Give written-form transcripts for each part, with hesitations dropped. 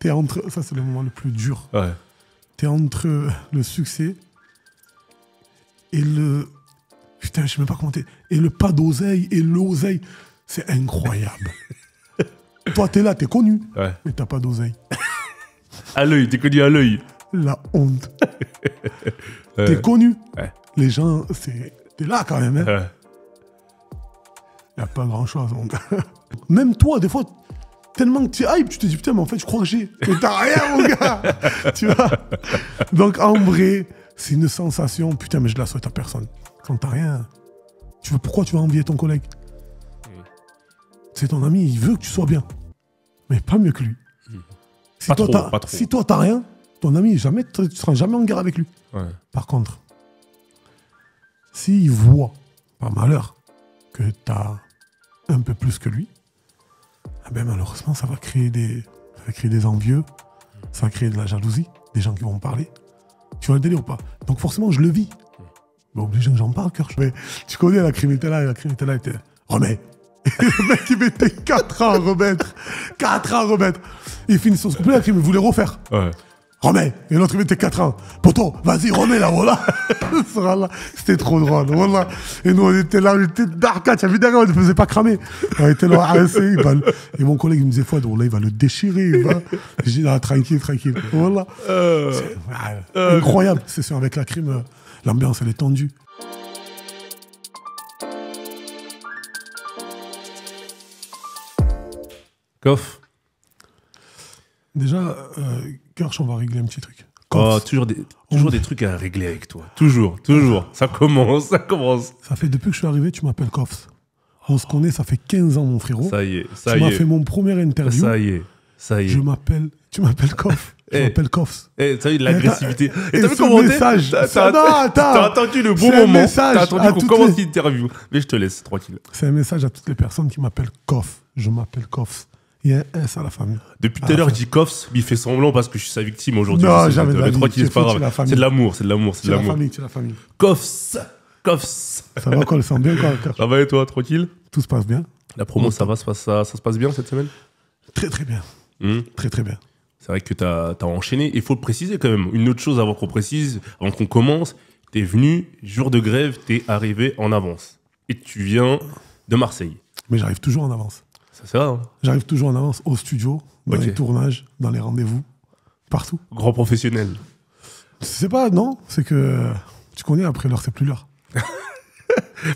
t'es entre... Ça, c'est le moment le plus dur. Ouais. T'es entre le succès et le... Putain, je sais même pas comment t'es... Et le pas d'oseille et l'oseille. C'est incroyable. Toi, t'es là, t'es connu. Ouais. Mais t'as pas d'oseille. À l'œil, t'es connu à l'œil. La honte. T'es connu. Ouais. Les gens, t'es là quand même. Hein. Ouais. Y a pas grand-chose. Même toi, des fois, tellement que tu es hype, tu te dis, putain, mais en fait, je crois que j'ai. Mais t'as rien, mon gars. Tu vois. Donc, en vrai, c'est une sensation. Putain, mais je la souhaite à personne. Quand t'as rien, pourquoi tu vas envier ton collègue? C'est ton ami, il veut que tu sois bien. Mais pas mieux que lui. Pas trop. Si toi, t'as rien, ton ami, tu seras jamais en guerre avec lui. Ouais. Par contre, s'il voit, par malheur, que t'as un peu plus que lui, eh ben malheureusement, ça va créer des envieux, ça va créer de la jalousie, des gens qui vont me parler. Tu vois le délire ou pas? Donc forcément, je le vis. Mais obligé que j'en parle, Kirsch. Mais tu connais la crime était là, et la crime était là, était... Remets. Le mec, il mettait 4 ans à remettre. 4 ans à remettre. Il finit son couplet, la crime, il voulait refaire. Ouais. Remets. Et l'autre, il mettait 4 ans. Poto, vas-y, remets là, voilà. C'était trop drôle, voilà. Et nous, on était là, on était d'arcade. Tu as vu derrière, on ne faisait pas cramer. On était là, ASC, et mon collègue, il me disait, Fouad, là, il va le déchirer. Il va... J'ai dit, ah, tranquille. Voilà. C'est incroyable. C'est sûr, avec la crime, l'ambiance, elle est tendue. Koff. Déjà, Kirsch, on va régler un petit truc. Oh, toujours des trucs à régler avec toi. Toujours. Ça commence. Ça fait depuis que je suis arrivé, tu m'appelles Koffs. On se connaît, ça fait 15 ans, mon frérot. Ça y est. Tu m'as fait mon premier interview. Ça y est. Tu m'appelles Koff. Je m'appelle Koffs. Ça y est, de l'agressivité. Et t'as vu ce comment message, t'as attendu le bon c'est un moment. message T'as attendu à qu'on toutes commence les- l'interview. Mais je te laisse, tranquille. C'est un message à toutes les personnes qui m'appellent Koff. Je m'appelle Koffs. Il y a un S à la famille. Depuis tout à l'heure, je dis Koffs, mais il fait semblant parce que je suis sa victime aujourd'hui. Non, Je sais, jamais de la mais vie. tranquille, c'est pas C'est la grave. famille. C'est de l'amour. C'est la famille. Koffs. Ça va quoi, le sent bien quoi, Kirsch? Ça va et toi, tranquille? Tout se passe bien. La promo, ça se passe bien cette semaine? Très très bien. Très bien. C'est vrai que t'as enchaîné. Il faut le préciser quand même. Une autre chose avant qu'on précise, avant qu'on commence, t'es venu, jour de grève, t'es arrivé en avance. Et tu viens de Marseille. Mais j'arrive toujours en avance. Ça, c'est vrai, hein? J'arrive toujours en avance au studio, dans les tournages, dans les rendez-vous, partout. Grand professionnel. C'est pas, non, c'est que tu connais, après l'heure, c'est plus l'heure.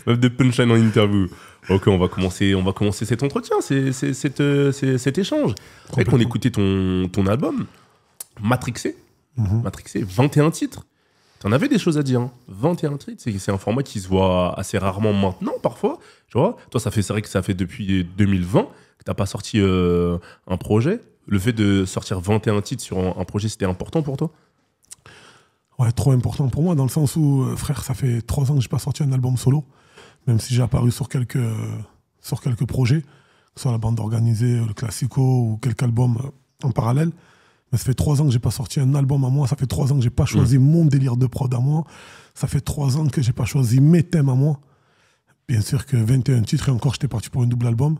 Même des punchlines en interview. Ok, on va commencer cet entretien, cet échange. C'est vrai qu'on écoutait ton album, Matrixé. Matrixé, 21 titres. T'en avais des choses à dire, hein. 21 titres, c'est un format qui se voit assez rarement maintenant, parfois. Tu vois, toi, c'est vrai que ça fait depuis 2020 que t'as pas sorti un projet. Le fait de sortir 21 titres sur un projet, c'était important pour toi? Ouais, trop important pour moi, dans le sens où, frère, ça fait 3 ans que j'ai pas sorti un album solo, même si j'ai apparu sur quelques projets, que ce soit la bande organisée, le Classico ou quelques albums en parallèle. Mais ça fait 3 ans que j'ai pas sorti un album à moi, ça fait 3 ans que j'ai pas choisi mon délire de prod à moi, ça fait 3 ans que j'ai pas choisi mes thèmes à moi. Bien sûr que 21 titres, et encore, j'étais parti pour un double album.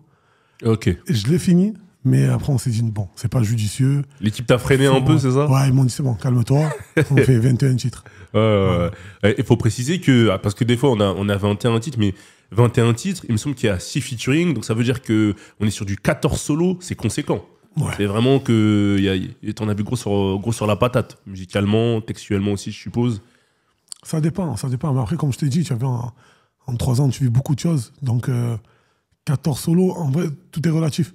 Ok. Et je l'ai fini, mais après, on s'est dit, bon, c'est pas judicieux. L'équipe t'a freiné un peu, c'est ça? Ouais, ils m'ont dit, c'est bon, calme-toi, on fait 21 titres. Il faut préciser que, parce que des fois, on a 21 titres, mais 21 titres, il me semble qu'il y a 6 featuring, donc ça veut dire qu'on est sur du 14 solo, c'est conséquent. Ouais. C'est vraiment que t'en as vu gros sur la patate, musicalement, textuellement aussi, je suppose. Ça dépend. Mais après, comme je t'ai dit, tu as vu, en 3 ans, tu vis beaucoup de choses. Donc, 14 solos, en vrai, tout est relatif.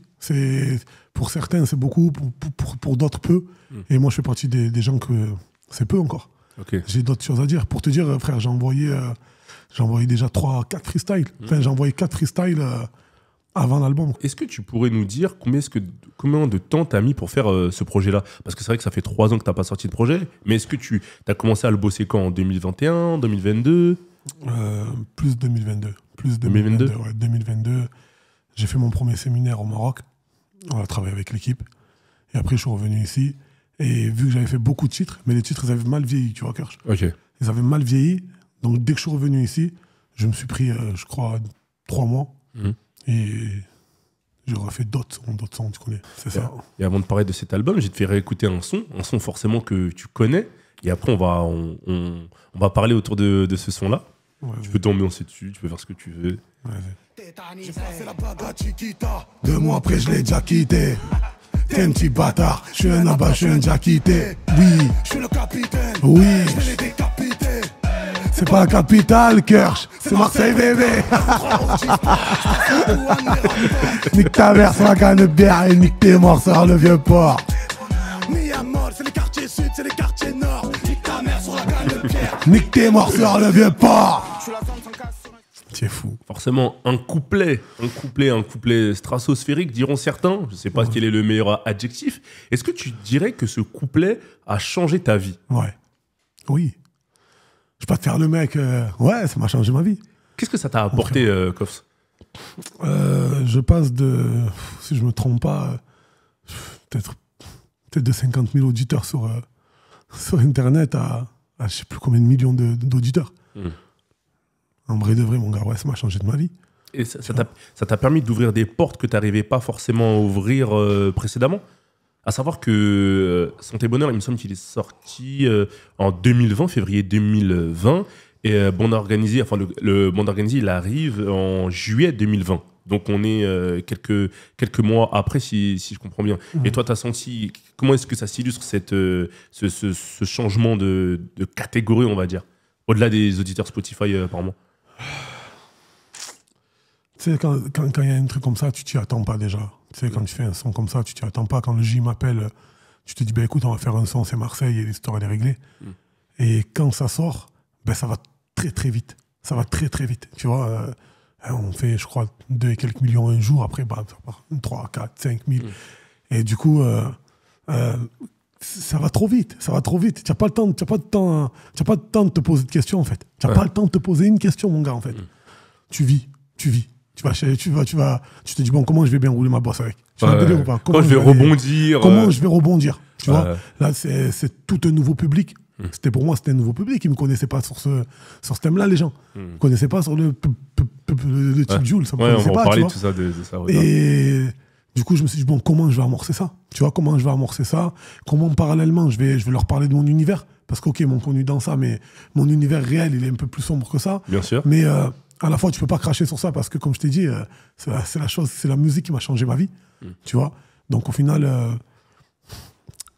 Pour certains, c'est beaucoup, pour d'autres, peu. Et moi, je fais partie des gens que c'est peu encore. Okay. J'ai d'autres choses à dire. Pour te dire, frère, j'ai envoyé déjà 3-4 freestyles. Enfin, j'ai envoyé 4 freestyles avant l'album. Est-ce que tu pourrais nous dire combien de temps t'as mis pour faire ce projet-là? Parce que c'est vrai que ça fait 3 ans que t'as pas sorti de projet, mais est-ce que tu as commencé à le bosser quand? En 2021, 2022? Plus 2022. 2022? Ouais, 2022. J'ai fait mon premier séminaire au Maroc. On a travaillé avec l'équipe. Et après, je suis revenu ici. Et vu que j'avais fait beaucoup de titres, mais les titres, ils avaient mal vieilli, tu vois, Kirsch. Ok. Ils avaient mal vieilli. Donc, dès que je suis revenu ici, je me suis pris, je crois, 3 mois. Et j'ai refait d'autres sons, tu connais. C'est ça. Et avant de parler de cet album, j'ai te fait réécouter un son forcément que tu connais. Et après, on va parler autour de ce son-là. Ouais, tu peux t'ambiancer dessus, tu peux faire ce que tu veux. J'ai passé la bague à Chiquita. 2 mois après, je l'ai déjà quitté. T'es un petit bâtard, je suis un abat, je suis un déjà quitté. Oui, je suis le capitaine. Oui, je vais les décapiter. C'est pas la capitale, Kirsch, c'est Marseille, bébé. Nique ta mère sur la canne de bière et nique tes morts sur le vieux port. Miamol, c'est les quartiers sud, c'est les quartiers nord. Nique ta mère sur la canne de bière. Nique tes morts sur le vieux port. C'est fou. Forcément, un couplet stratosphérique, diront certains. Je sais pas quel est le meilleur adjectif. Est-ce que tu dirais que ce couplet a changé ta vie? Ouais. Oui. Je vais pas te faire le mec. Ouais, ça m'a changé ma vie. Qu'est-ce que ça t'a apporté, Koffs? Je passe de, si je me trompe pas, peut-être de 50 000 auditeurs sur Internet à je sais plus combien de millions d'auditeurs. En vrai de vrai, mon gars, ouais, ça m'a changé de ma vie. Et ça t'a permis d'ouvrir des portes que tu n'arrivais pas forcément à ouvrir précédemment? À savoir que Santé Bonheur, il me semble qu'il est sorti en 2020, février 2020. Et Bande Organisée, enfin le Bande Organisée, il arrive en juillet 2020. Donc on est quelques mois après, si je comprends bien. Et toi, tu as senti, comment est-ce que ça s'illustre ce changement de catégorie, on va dire, au-delà des auditeurs Spotify par mois? Tu sais, quand il y a un truc comme ça, tu t'y attends pas déjà. Tu sais, quand tu fais un son comme ça, tu t'y attends pas. Quand le J m'appelle, tu te dis, ben écoute, on va faire un son, c'est Marseille, et l'histoire, elle est réglée. Et quand ça sort, ben ça va très très vite. Ça va très très vite. Tu vois, on fait, je crois, 2 et quelques millions un jour. Après, bah, ça part 3, 4, 5 000. Et du coup, ça va trop vite. Ça va trop vite. Tu n'as pas le temps de te poser de questions, en fait. Tu n'as pas le temps de te poser une question, mon gars, en fait. Tu vis. Tu te dis, bon, comment je vais bien rouler ma bosse avec? Comment je vais rebondir? Comment je vais rebondir? Tu vois, là, c'est tout un nouveau public. Pour moi, c'était un nouveau public. Ils ne me connaissaient pas sur ce thème-là, les gens. Ils ne me connaissaient pas sur le type Jules. Ça me connaissait on pas, va parler de ça. Et du coup, je me suis dit, bon, comment je vais amorcer ça? Tu vois, comment je vais amorcer ça? Comment, parallèlement, je vais leur parler de mon univers? Parce qu'ok, ils m'ont connu dans ça, mais mon univers réel, il est un peu plus sombre que ça. Bien sûr. Mais à la fois, tu peux pas cracher sur ça parce que, comme je t'ai dit, c'est la musique qui m'a changé ma vie. Tu vois. Donc, au final,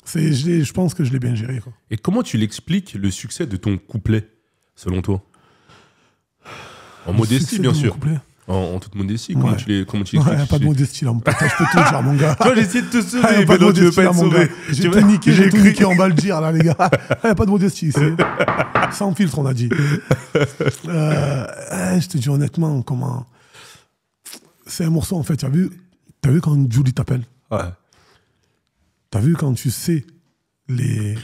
je pense que je l'ai bien géré, quoi. Et comment tu l'expliques, le succès de ton couplet, selon toi? En modestie, bien sûr. En toute modestie, comment tu l'expliques? Ouais, pas de modestie, là. Je peux tout dire, mon gars. Toi, j'essaie de te sauver, mais non, tu veux pas être sauvé. J'ai tout niqué, on va le dire, là, les gars. Il n'y a pas de modestie ici. Sans filtre, on a dit. Je te dis honnêtement, comment... C'est un morceau, en fait. T'as vu quand Julie t'appelle? Ouais. T'as vu quand tu sais les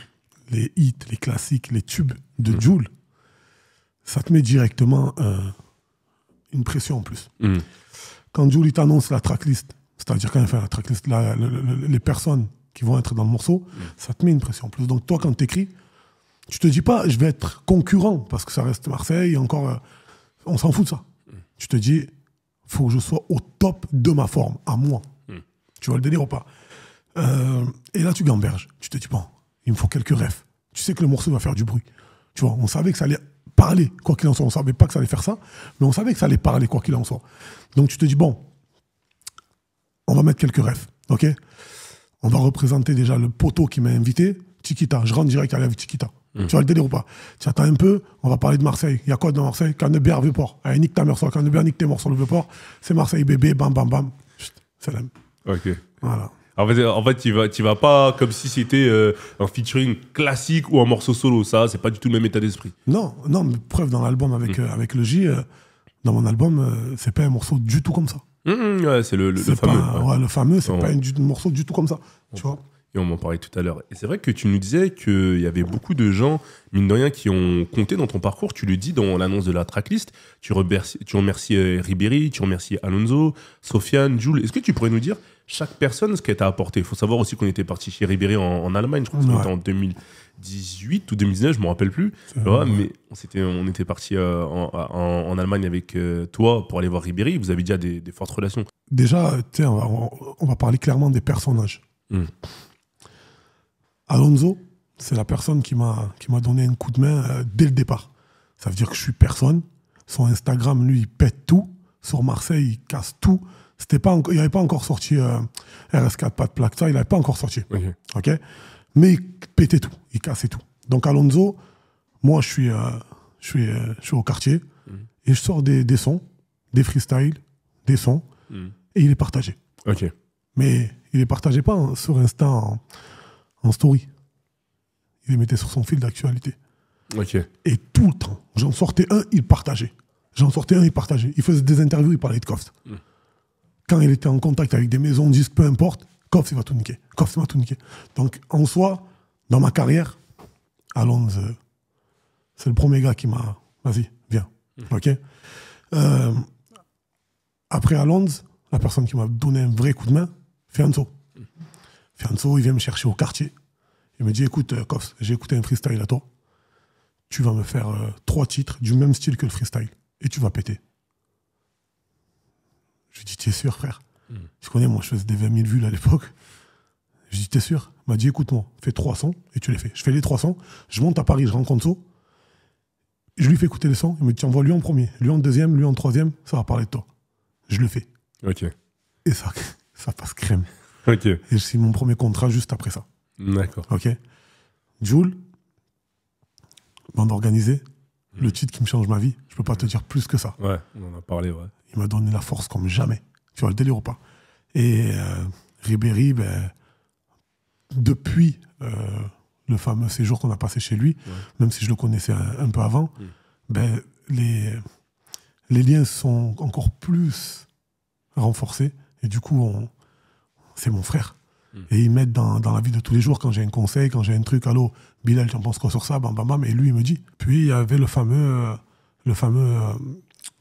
hits, les classiques, les tubes de Jul, ça te met directement une pression en plus. Quand Jul t'annonce la tracklist, c'est-à-dire quand il fait la tracklist, les personnes qui vont être dans le morceau, ça te met une pression en plus. Donc toi, quand tu écris, tu te dis pas, je vais être concurrent, parce que ça reste Marseille, encore, on s'en fout de ça. Tu te dis, faut que je sois au top de ma forme, à moi. Tu vois le délire ou pas? Et là, tu gamberges. Tu te dis, bon, il me faut quelques refs. Tu sais que le morceau va faire du bruit. Tu vois, on savait que ça allait parler, quoi qu'il en soit. On savait pas que ça allait faire ça, mais on savait que ça allait parler, quoi qu'il en soit. Donc, tu te dis, bon, on va mettre quelques refs, ok? On va représenter déjà le poteau qui m'a invité, Chiquita. Je rentre direct avec Chiquita. Tu vois le délire ou pas? Tu attends un peu, on va parler de Marseille. Il y a quoi dans Marseille? Canebert, Vieux-Port. Allez, nique ta mère sur Canebert, nique tes morts sur le Vieux-Port. C'est Marseille, bébé, bam, bam, bam. C'est l'aime. Ok. Voilà. En fait, tu vas pas comme si c'était un featuring classique ou un morceau solo. Ça, c'est pas du tout le même état d'esprit. Non, mais preuve, dans l'album avec le J, dans mon album, c'est pas un morceau du tout comme ça. Ouais, c'est le fameux. Le fameux, c'est pas un morceau du tout comme ça. Tu vois. Et on m'en parlait tout à l'heure. Et c'est vrai que tu nous disais qu'il y avait beaucoup de gens, mine de rien, qui ont compté dans ton parcours. Tu le dis dans l'annonce de la tracklist. Tu remercies Ribéry, tu remercies Alonso, Sofiane, Jules. Est-ce que tu pourrais nous dire chaque personne ce qu'elle t'a apporté? Il faut savoir aussi qu'on était parti chez Ribéry en Allemagne. Je crois que c'était en 2018 ou 2019, je ne me rappelle plus. Mais on était parti en Allemagne avec toi pour aller voir Ribéry. Vous avez déjà des fortes relations. Déjà, on va parler clairement des personnages. Alonso, c'est la personne qui m'a donné un coup de main dès le départ. Ça veut dire que je suis personne. Son Instagram, lui, il pète tout. Sur Marseille, il casse tout. Il n'avait pas encore sorti RS4, pas de plaque, ça, il n'avait pas encore sorti. Okay. Mais il pétait tout, il cassait tout. Donc Alonso, moi, je suis au quartier et je sors des sons, des freestyles, des sons, et il est partagé. Okay. Mais il est partagé pas sur Insta en story. Il les mettait sur son fil d'actualité. Okay. Et tout le temps, j'en sortais un, il partageait. Il faisait des interviews, il parlait de Koffs. Quand il était en contact avec des maisons, disques, peu importe, Koffs, il va tout niquer. Donc, en soi, dans ma carrière, Alonso, c'est le premier gars qui m'a... Vas-y, viens. OK. Après Alonso, la personne qui m'a donné un vrai coup de main, Fianso. Fianso, il vient me chercher au quartier. Il me dit, écoute, Koffs, j'ai écouté un freestyle à toi. Tu vas me faire 3 titres du même style que le freestyle. Et tu vas péter. Je lui dis, t'es sûr, frère? Tu connais, moi, je faisais des 20 000 vues à l'époque. Je lui dis, t'es sûr? Il m'a dit, écoute-moi, fais 3 sons et tu les fais. Je fais les 3 sons, je monte à Paris, je rencontre So. Je lui fais écouter les sons. Il me dit, tiens, envoie lui en premier, lui en deuxième, lui en troisième, ça va parler de toi. Je le fais. Ok. Et ça passe crème. Ok. Et je signe mon premier contrat juste après ça. D'accord. Ok. Jules, bande organisée, le titre qui me change ma vie. Je peux pas te dire plus que ça. Ouais, on en a parlé, ouais. Il m'a donné la force comme jamais. Tu vois, le délire ou pas. Et Ribéry, depuis le fameux séjour qu'on a passé chez lui, même si je le connaissais un peu avant, les liens sont encore plus renforcés. Et du coup, c'est mon frère. Et il m'aide dans la vie de tous les jours. Quand j'ai un conseil, quand j'ai un truc, allô, Bilal, tu en penses quoi sur ça? Bam, bam, bam. Et lui, il me dit. Puis, il y avait le fameux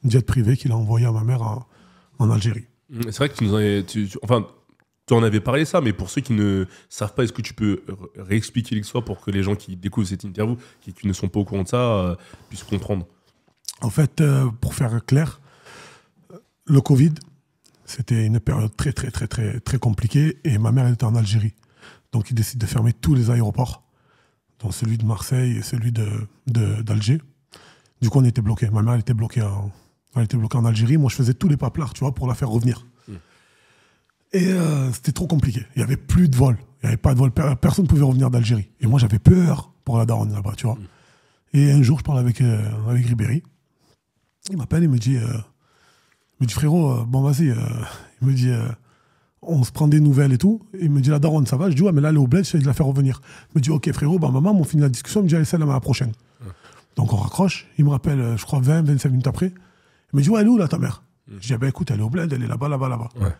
jet privé qu'il a envoyé à ma mère en Algérie. C'est vrai que tu en avais parlé ça, mais pour ceux qui ne savent pas, est-ce que tu peux réexpliquer l'histoire pour que les gens qui découvrent cette interview, qui ne sont pas au courant de ça, puissent comprendre? En fait, pour faire clair, le Covid, c'était une période très, très, très, très, très compliquée et ma mère, elle était en Algérie. Donc, il décide de fermer tous les aéroports, dont celui de Marseille et celui d'Alger. Du coup, on était bloqués. Ma mère, elle était bloquée en Algérie. Moi, je faisais tous les paplards, tu vois, pour la faire revenir. Et c'était trop compliqué. Il n'y avait plus de vol. Il n'y avait pas de vol. Personne ne pouvait revenir d'Algérie. Et moi, j'avais peur pour la daronne là-bas, tu vois. Et un jour, je parle avec Ribéry. Il m'appelle, il me dit frérot, bon, vas-y. Il me dit, on se prend des nouvelles et tout. Et il me dit, la daronne, ça va? Je dis, ouais, mais là, elle est au bled, j'essaie de la faire revenir. Il me dit, ok, frérot, maman, on finit la discussion. Il me dit, allez, celle-là, la prochaine. Donc, on raccroche. Il me rappelle, je crois, 25 minutes après. Il me dit, ouais, elle est où, là, ta mère? Je dis, écoute, elle est au bled, elle est là-bas. Ouais.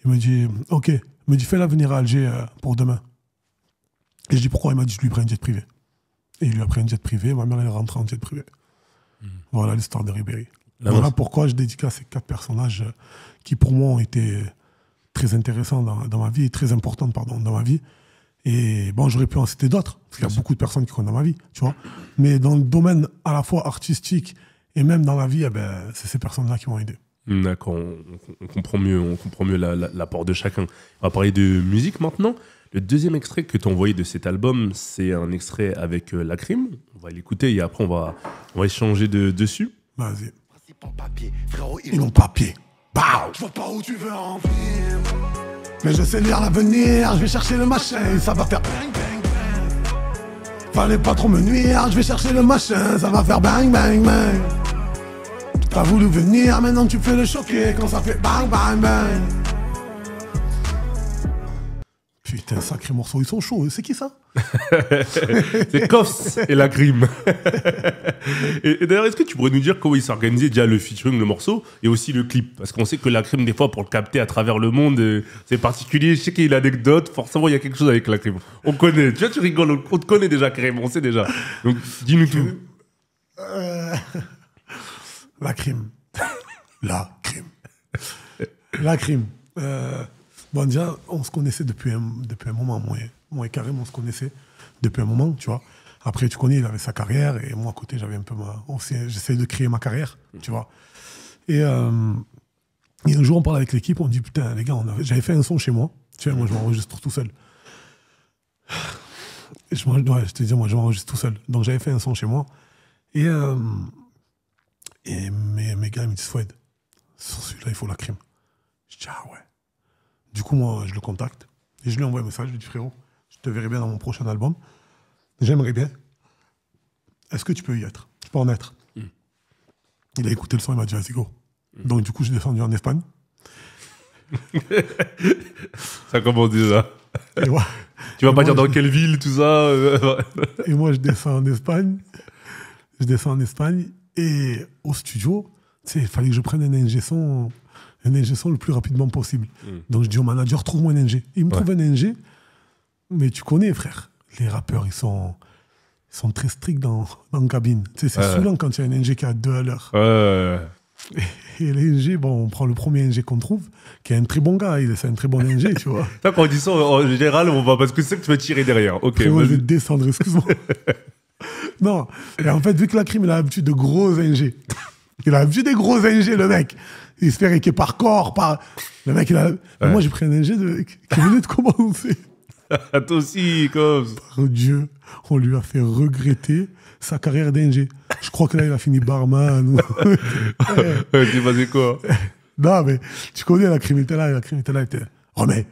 Il me dit, ok. Il me dit, fais-la venir à Alger pour demain. Et je dis, pourquoi? Il m'a dit, je lui ai pris un jet privé. Et il lui a pris un jet privé. Ma mère, elle est rentrée en jet privé. Voilà l'histoire de Ribéry. Voilà pourquoi je dédicace ces 4 personnages qui, pour moi, ont été très intéressants dans ma vie et très importants, dans ma vie. Et bon, j'aurais pu en citer d'autres, parce qu'il y a beaucoup de personnes qui comptent dans ma vie, tu vois. Mais dans le domaine à la fois artistique et même dans la vie, c'est ces personnes-là qui m'ont aidé. D'accord, on comprend mieux l'apport de chacun. On va parler de musique maintenant. Le deuxième extrait que tu as envoyé de cet album, c'est un extrait avec Lacrim. On va l'écouter et après on va échanger dessus. Vas-y. Ils n'ont pas pied. Bah, je vois pas où tu veux en venir. Mais je sais lire l'avenir. Je vais chercher le machin et ça va faire bang bang bang. Fallait pas trop me nuire. Je vais chercher le machin, ça va faire bang bang bang. T'as voulu venir, maintenant tu fais le choquer quand ça fait bang bang bang. Putain, sacré morceau, ils sont chauds. C'est qui ça? C'est Koffs et la crime. Et d'ailleurs, est-ce que tu pourrais nous dire comment il s'est organisé déjà le featuring, le morceau, et aussi le clip? Parce qu'on sait que la crime, des fois, pour le capter à travers le monde, c'est particulier. Je sais qu'il y a une anecdote, forcément, il y a quelque chose avec la crime. On connaît. Tu vois, tu rigoles, on te connaît déjà, Karim, on sait déjà. Donc, dis-nous tout. La crime. La crime. La crime. Bon, déjà, on se connaissait depuis un moment. Moi et Karim, on se connaissait depuis un moment, tu vois. Après, tu connais, il avait sa carrière, et moi, à côté, j'avais un peu j'essayais de créer ma carrière, tu vois. Et un jour, on parle avec l'équipe, on dit, putain, les gars, j'avais fait un son chez moi. Tu vois, moi, je m'enregistre tout seul. Je te dis, moi, je m'enregistre tout seul. Donc, j'avais fait un son chez moi. Et mes gars, ils me disent, Foued, sur celui-là, il faut la crime. Je dis, ah ouais. Du coup, moi, je le contacte et je lui envoie un message. Je lui dis, frérot, je te verrai bien dans mon prochain album. J'aimerais bien. Est-ce que tu peux y être? Je peux en être. Il a écouté le son, il m'a dit, vas-y, go. Donc, du coup, je suis descendu en Espagne. Ça commence déjà. Ouais. Tu vas pas dire dans quelle ville, tout ça. Et moi, je descends en Espagne. Et au studio, tu sais, il fallait que je prenne un ingé son le plus rapidement possible. Donc, je dis au manager, trouve-moi un ingé. Il me trouve un ingé. Mais tu connais, frère, les rappeurs, ils sont très stricts dans la cabine. Tu sais, c'est saoulant quand il y a un ingé qui est à 2 à l'heure. Et l'ingé, bon, on prend le premier ingé qu'on trouve, qui est un très bon gars, c'est un très bon ingé, tu vois. Là, quand on dit ça, en général, on va parce que c'est que tu vas tirer derrière. Ok. Moi, je vais te descendre, excuse-moi. Non, et en fait, vu que la crime, il a l'habitude de gros ingés. Il a l'habitude des gros ingés, le mec. Il espérait qu'il est par corps, par... Le mec, il a... Moi, j'ai pris un ingé qui venait de commencer. Toi aussi, comme... Par Dieu, on lui a fait regretter sa carrière d'ingé. Je crois que là, il a fini barman. Tu faisais quoi? Non, mais tu connais, la crime était là, il était... Remets.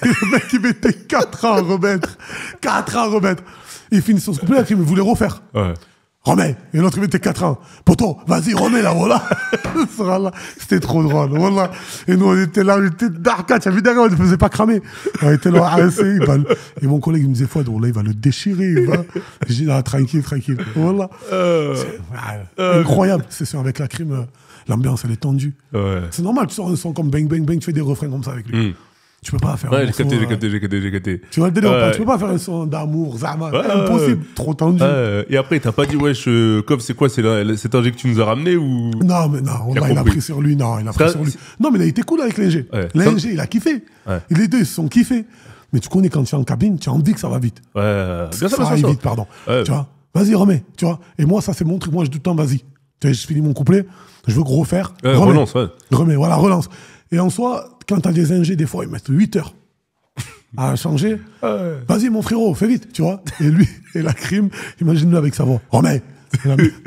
Le mec, il mettait 4 ans à remettre. 4 ans à remettre. Il finit son couplet, la crime, il voulait refaire. Ouais. Remets. Et l'autre, il mettait 4 ans. Poto, vas-y, remets là, voilà. C'était trop drôle, voilà. Et nous, on était là, on était d'arcade. Tu as vu derrière, on ne faisait pas cramer. On était là, et mon collègue, il me disait, Fouad, là, il va le déchirer. Je dis, ah, tranquille. Voilà. Incroyable. C'est sûr, avec la crime, l'ambiance, elle est tendue. Ouais. C'est normal, tu sors un son comme Bang Bang Bang, tu fais des refrains comme ça avec lui. Tu peux pas faire un son... j'ai capté. Tu vois le délire, tu peux pas faire un son d'amour, Zama. Impossible, trop tendu. Et après, t'as pas dit, wesh, Kof, c'est quoi, cet ingé que tu nous as ramené ou... Non, mais non, il a pris sur lui, Non, mais il a été cool avec l'ingé. L'ingé, il a kiffé. Les deux, ils se sont kiffés. Mais tu connais, quand tu es en cabine, tu as envie que ça va vite. Ça aille vite, pardon. Tu vois, vas-y, remets, tu vois. Et moi, ça, c'est mon truc. Moi, j'ai tout le temps, vas-y. Tu vois, je finis mon couplet, je veux gros faire. Relance, Remets, voilà, relance. Et en soi, quand t'as des ingés, des fois, ils mettent 8 heures à changer. Vas-y, mon frérot, fais vite, tu vois. Et lui, et la crime, imagine-le avec sa voix. Remets.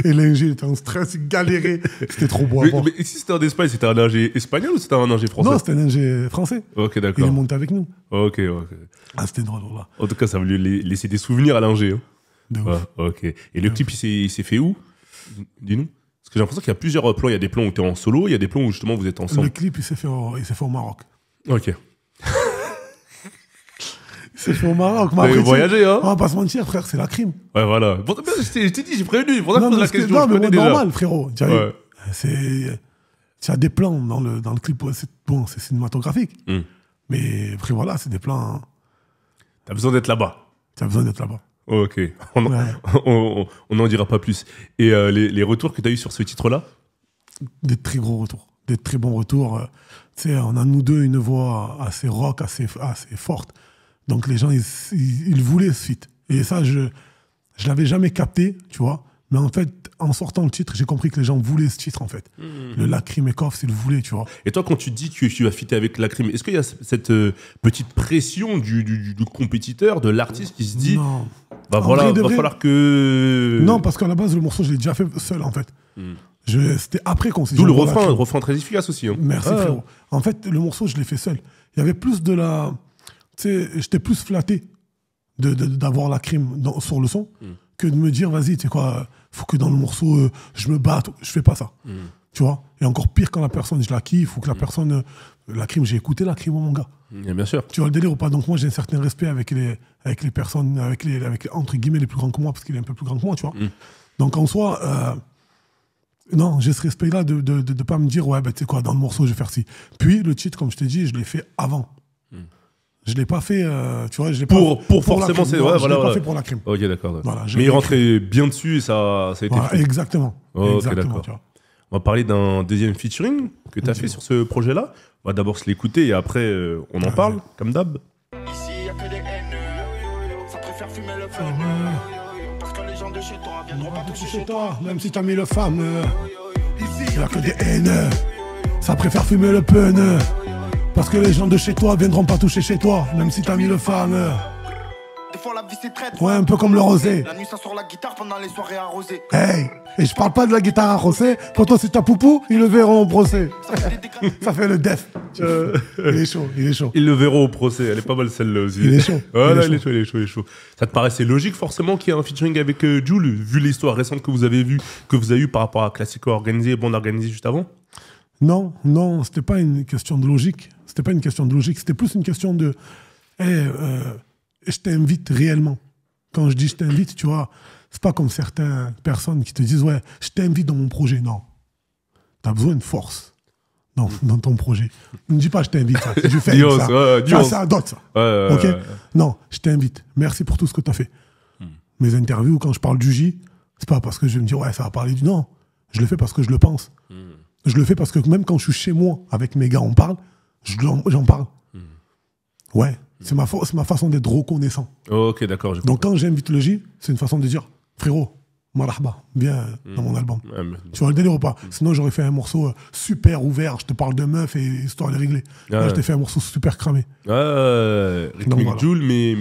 Et l'ingé était en stress, il galérait. C'était trop beau à voir. Mais si c'était en Espagne, c'était un ingé espagnol ou c'était un ingé français? Non, c'était un ingé français. Ok, d'accord. Il est monté avec nous. Ok. Ah, c'était drôle, là. En tout cas, ça va lui laisser des souvenirs à l'ingé. De ouf. Ok. Et le clip, il s'est fait où? Dis-nous. Parce que j'ai l'impression qu'il y a plusieurs plans. Il y a des plans où tu es en solo, il y a des plans où justement vous êtes ensemble. Le clip, il s'est fait au Maroc. Ok. Il s'est fait au Maroc. Vous avez voyagé, hein? On va pas se mentir, frère, c'est la crime. Ouais, voilà. Je t'ai dit, j'ai prévenu. Pour ça que je pose la question. Non, mais c'est normal, frérot. Tu as des plans dans le clip. C'est cinématographique. Mais après, voilà, c'est des plans. T'as besoin d'être là-bas. Ok, on n'en dira pas plus. Et les retours que tu as eu sur ce titre-là? Des très gros retours, des très bons retours. Tu sais, on a nous deux une voix assez rock, assez forte. Donc les gens, ils voulaient ce feat. Et ça, je l'avais jamais capté, tu vois. Mais en fait, en sortant le titre, j'ai compris que les gens voulaient ce titre, en fait. Le Lacrim et Koffs, ils le voulaient, tu vois. Et toi, quand tu dis que tu as fité avec Lacrim, est-ce qu'il y a cette petite pression du compétiteur, de l'artiste qui se dit... Non. Va falloir que... Non, parce qu'à la base, le morceau, je l'ai déjà fait seul, en fait. C'était après qu'on s'est dit... D'où le refrain très efficace aussi. Hein. Merci, frérot. En fait, le morceau, je l'ai fait seul. Il y avait plus de la... Tu sais, j'étais plus flatté d'avoir Lacrim sur le son que de me dire, vas-y, tu sais quoi, faut que dans le morceau, je me batte. Je fais pas ça. Tu vois. Et encore pire quand la personne, je la kiffe, ou que la personne... Lacrim, j'ai écouté Lacrim, mon gars. Bien sûr. Tu vois le délire ou pas? Donc moi, j'ai un certain respect avec les personnes, avec entre guillemets les plus grands que moi, parce qu'il est un peu plus grand que moi, tu vois. Donc en soi, non, j'ai ce respect-là de ne pas me dire, ouais, tu sais quoi, dans le morceau, je vais faire ci. Puis le titre, comme je t'ai dit, je l'ai fait avant. Je l'ai pas fait, tu vois, je l'ai pour forcément, c'est ouais, je l'ai pas fait pour la crime. Ok, d'accord. Voilà, mais il rentrait bien dessus et ça a été fait. Exactement. Ok, exactement, d'accord. On va parler d'un deuxième featuring que tu as fait sur ce projet-là. On va d'abord se l'écouter et après on en parle, comme d'hab. Ici, y a que des haineux. Ça préfère fumer le feu. Parce que les gens de chez toi viendront pas toucher chez toi. Même si t'as mis le fameux. Ici, y a que des haineux. Ça préfère fumer le pneu. Parce que les gens de chez toi viendront pas toucher chez toi. Même si t'as mis le fameux. Des fois, la vie c'est traite. Ouais, un peu comme le rosé. La nuit, ça sort la guitare pendant les soirées arrosées. Hey, et je parle pas de la guitare arrosée. Pour toi, c'est ta poupou, ils le verront au procès. Ça fait le def. Il est chaud, il est chaud. Ils le verront au procès. Elle est pas mal celle-là aussi. Il est chaud. Voilà, il est chaud. Ça te paraissait logique forcément qu'il y ait un featuring avec Jul, vu l'histoire récente que vous avez eue par rapport à Classico organisé et Bande organisée juste avant? Non, c'était pas une question de logique. C'était plus une question de. Je t'invite réellement. Quand je dis je t'invite, tu vois, c'est pas comme certaines personnes qui te disent ouais, je t'invite dans mon projet. Non. T'as besoin de force dans ton projet. Ne dis pas je t'invite. Ça. Je fais ça. Ça d'autres, ça. Ok. Non, je t'invite. Merci pour tout ce que t'as fait. Mes interviews, quand je parle du J, c'est pas parce que je vais me dire ouais, ça va parler du. Non. Je le fais parce que je le pense. Je le fais parce que même quand je suis chez moi, avec mes gars, on parle, j'en parle. Ouais, c'est ma façon d'être reconnaissant. Ok, d'accord. Donc quand j'invite le J, c'est une façon de dire, frérot, marhaba, viens dans mon album. Ouais, tu vois le délire ou pas? Sinon, j'aurais fait un morceau super ouvert, je te parle de meuf et histoire de régler. Là, je t'ai fait un morceau super cramé. Rythmique voilà. Jul, mais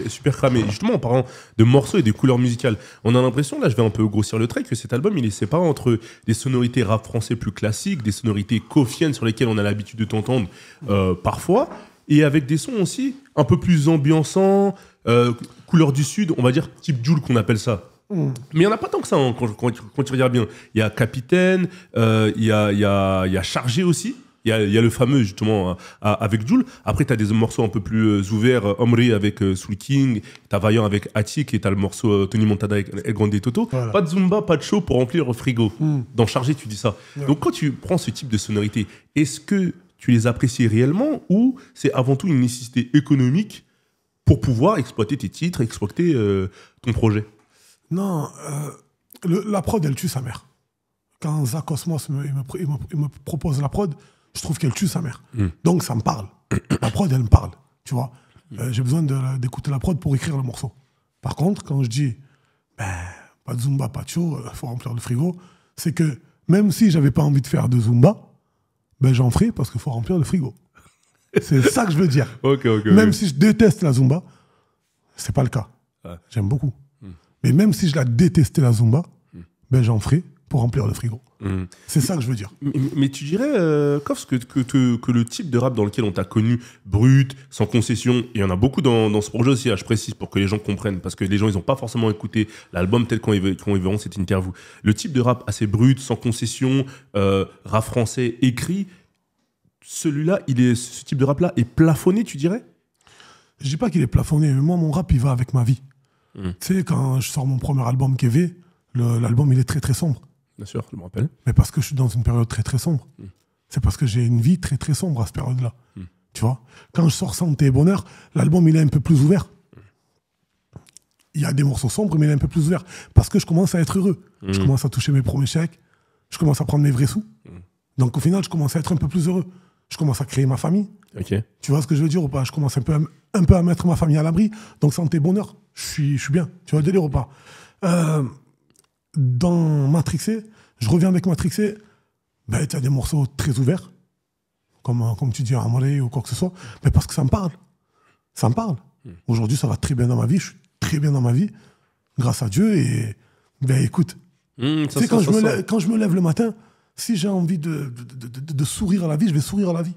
super cramé. Justement, en parlant de morceaux et des couleurs musicales, on a l'impression, là, je vais un peu grossir le trait, que cet album, il est séparé entre des sonorités rap français plus classiques, des sonorités kofiennes sur lesquelles on a l'habitude de t'entendre parfois, et avec des sons aussi un peu plus ambiançants, couleur du Sud, on va dire type Jul qu'on appelle ça. Mais il n'y en a pas tant que ça, hein, quand tu regardes bien. Il y a Capitaine, il y a Chargé aussi. Il y a le fameux, justement, avec Jul. Après, tu as des morceaux un peu plus ouverts. Omri avec Soul King. Tu as Vaillant avec Attic. Et tu as le morceau Tony Montana avec El Grande Toto. Voilà. Pas de Zumba, pas de show pour remplir le frigo. Dans Chargé, tu dis ça. Ouais. Donc, quand tu prends ce type de sonorité, est-ce que tu les apprécies réellement ou c'est avant tout une nécessité économique pour pouvoir exploiter tes titres, exploiter ton projet? Non, la prod, elle tue sa mère. Quand Zach Cosmos me propose la prod, je trouve qu'elle tue sa mère. Donc ça me parle. La prod, elle me parle. Tu vois, j'ai besoin d'écouter la prod pour écrire le morceau. Par contre, quand je dis pas de Zumba, pas de show, faut remplir le frigo, c'est que même si j'avais pas envie de faire de Zumba, j'en ferai parce qu'il faut remplir le frigo. C'est ça que je veux dire. Même si je déteste la Zumba, c'est pas le cas. J'aime beaucoup. Mais même si je la détestais, la Zumba, j'en ferai pour remplir le frigo. C'est ça que je veux dire. Mais tu dirais, Koffs, que le type de rap dans lequel on t'a connu, brut, sans concession, et il y en a beaucoup dans ce projet aussi, je précise pour que les gens comprennent, parce que les gens, ils n'ont pas forcément écouté l'album peut-être quand ils verront cette interview. Le type de rap assez brut, sans concession, rap français écrit, celui-là, ce type de rap-là est plafonné, tu dirais? Je dis pas qu'il est plafonné, mais moi, mon rap, il va avec ma vie. Tu sais, quand je sors mon premier album, Kévé, l'album, il est très, très sombre. Bien sûr, je me rappelle. Mais parce que je suis dans une période très, très sombre. C'est parce que j'ai une vie très, très sombre à cette période-là. Tu vois, quand je sors Santé et Bonheur, l'album, il est un peu plus ouvert. Il y a des morceaux sombres, mais il est un peu plus ouvert. Parce que je commence à être heureux. Je commence à toucher mes premiers chèques. Je commence à prendre mes vrais sous. Donc, au final, je commence à être un peu plus heureux. Je commence à créer ma famille. Okay. Tu vois ce que je veux dire ou pas? Je commence un peu à mettre ma famille à l'abri. Donc, Santé, Bonheur, je suis bien. Tu vois le délire ou pas? Dans Matrixé, je reviens avec Matrixé, tu as des morceaux très ouverts, comme tu dis, Amoré ou quoi que ce soit, mais parce que ça me parle. Ça me parle. Aujourd'hui, ça va très bien dans ma vie. Je suis très bien dans ma vie, grâce à Dieu. Et écoute, quand je me lève le matin, si j'ai envie de sourire à la vie, je vais sourire à la vie.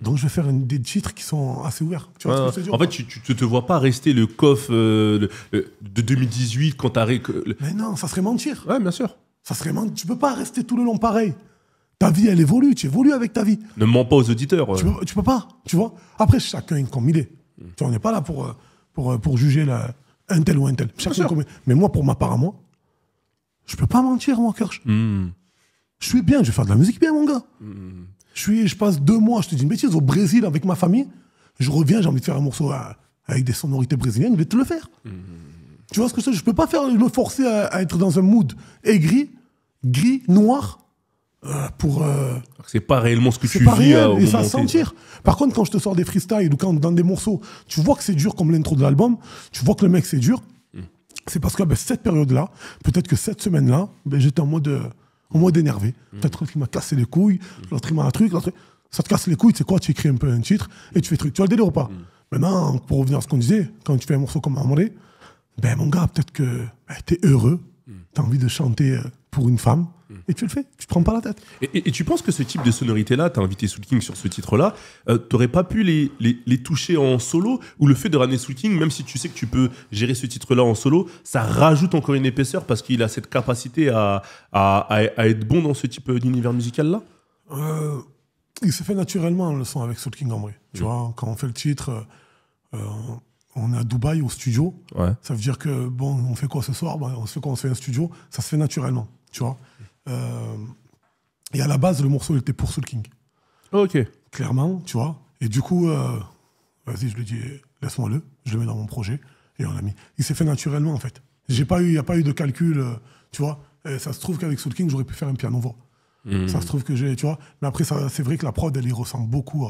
Donc je vais faire des titres qui sont assez ouverts. Tu vois ce que je veux dire? En fait, tu te vois pas rester le Koff de 2018 quand t'as... Mais non, ça serait mentir. Ouais, bien sûr. Ça serait mentir. Tu peux pas rester tout le long pareil. Ta vie, elle évolue. Tu évolues avec ta vie. Ne mens pas aux auditeurs. Tu peux pas, tu vois. Après, chacun est comme il est. Tu vois, on n'est pas là pour juger un tel ou un tel. Chacun comme il est. Mais moi, pour ma part à moi, je peux pas mentir, moi, Kersh. Je suis bien, je vais faire de la musique bien, mon gars. Je passe 2 mois, je te dis une bêtise, au Brésil avec ma famille. Je reviens, j'ai envie de faire un morceau avec des sonorités brésiliennes, je vais te le faire. Tu vois ce que je veux dire? Je peux pas me forcer à être dans un mood aigri, gris, noir, pour... C'est pas réellement ce que tu c'est pas vis réel, au et ça moment se T. sentir. Par contre, quand je te sors des freestyles ou quand dans des morceaux, tu vois que c'est dur comme l'intro de l'album, tu vois que le mec c'est dur, c'est parce que cette période-là, peut-être que cette semaine-là, j'étais en mode énervé. Peut-être qu'il m'a cassé les couilles, l'autre il m'a un truc, ça te casse les couilles, tu sais quoi, tu écris un peu un titre et tu fais truc. Tu vois le délire ou pas? Maintenant, pour revenir à ce qu'on disait, quand tu fais un morceau comme Amoré, mon gars, peut-être que t'es heureux, t'as envie de chanter pour une femme, et tu le fais, tu te prends pas la tête. Et tu penses que ce type de sonorité-là, t'as invité Soul King sur ce titre-là, t'aurais pas pu les toucher en solo, ou le fait de ramener Soul King, même si tu sais que tu peux gérer ce titre-là en solo, ça rajoute encore une épaisseur parce qu'il a cette capacité à être bon dans ce type d'univers musical-là? Il s'est fait naturellement le son avec Soul King en vrai. Tu vois, quand on fait le titre, on est à Dubaï au studio. Ouais. Ça veut dire que, bon, on fait quoi ce soir? On se fait quoi? On se fait un studio. Ça se fait naturellement, tu vois. Et à la base, le morceau il était pour Soul King. Ok. Clairement, tu vois. Et du coup, vas-y, je lui dis, laisse-moi-le. Je le mets dans mon projet. Et on l'a mis. Il s'est fait naturellement, en fait. Il n'y a pas eu de calcul, tu vois. Et ça se trouve qu'avec Soul King, j'aurais pu faire un piano voix. Ça se trouve que tu vois. Mais après, c'est vrai que la prod, elle y ressemble beaucoup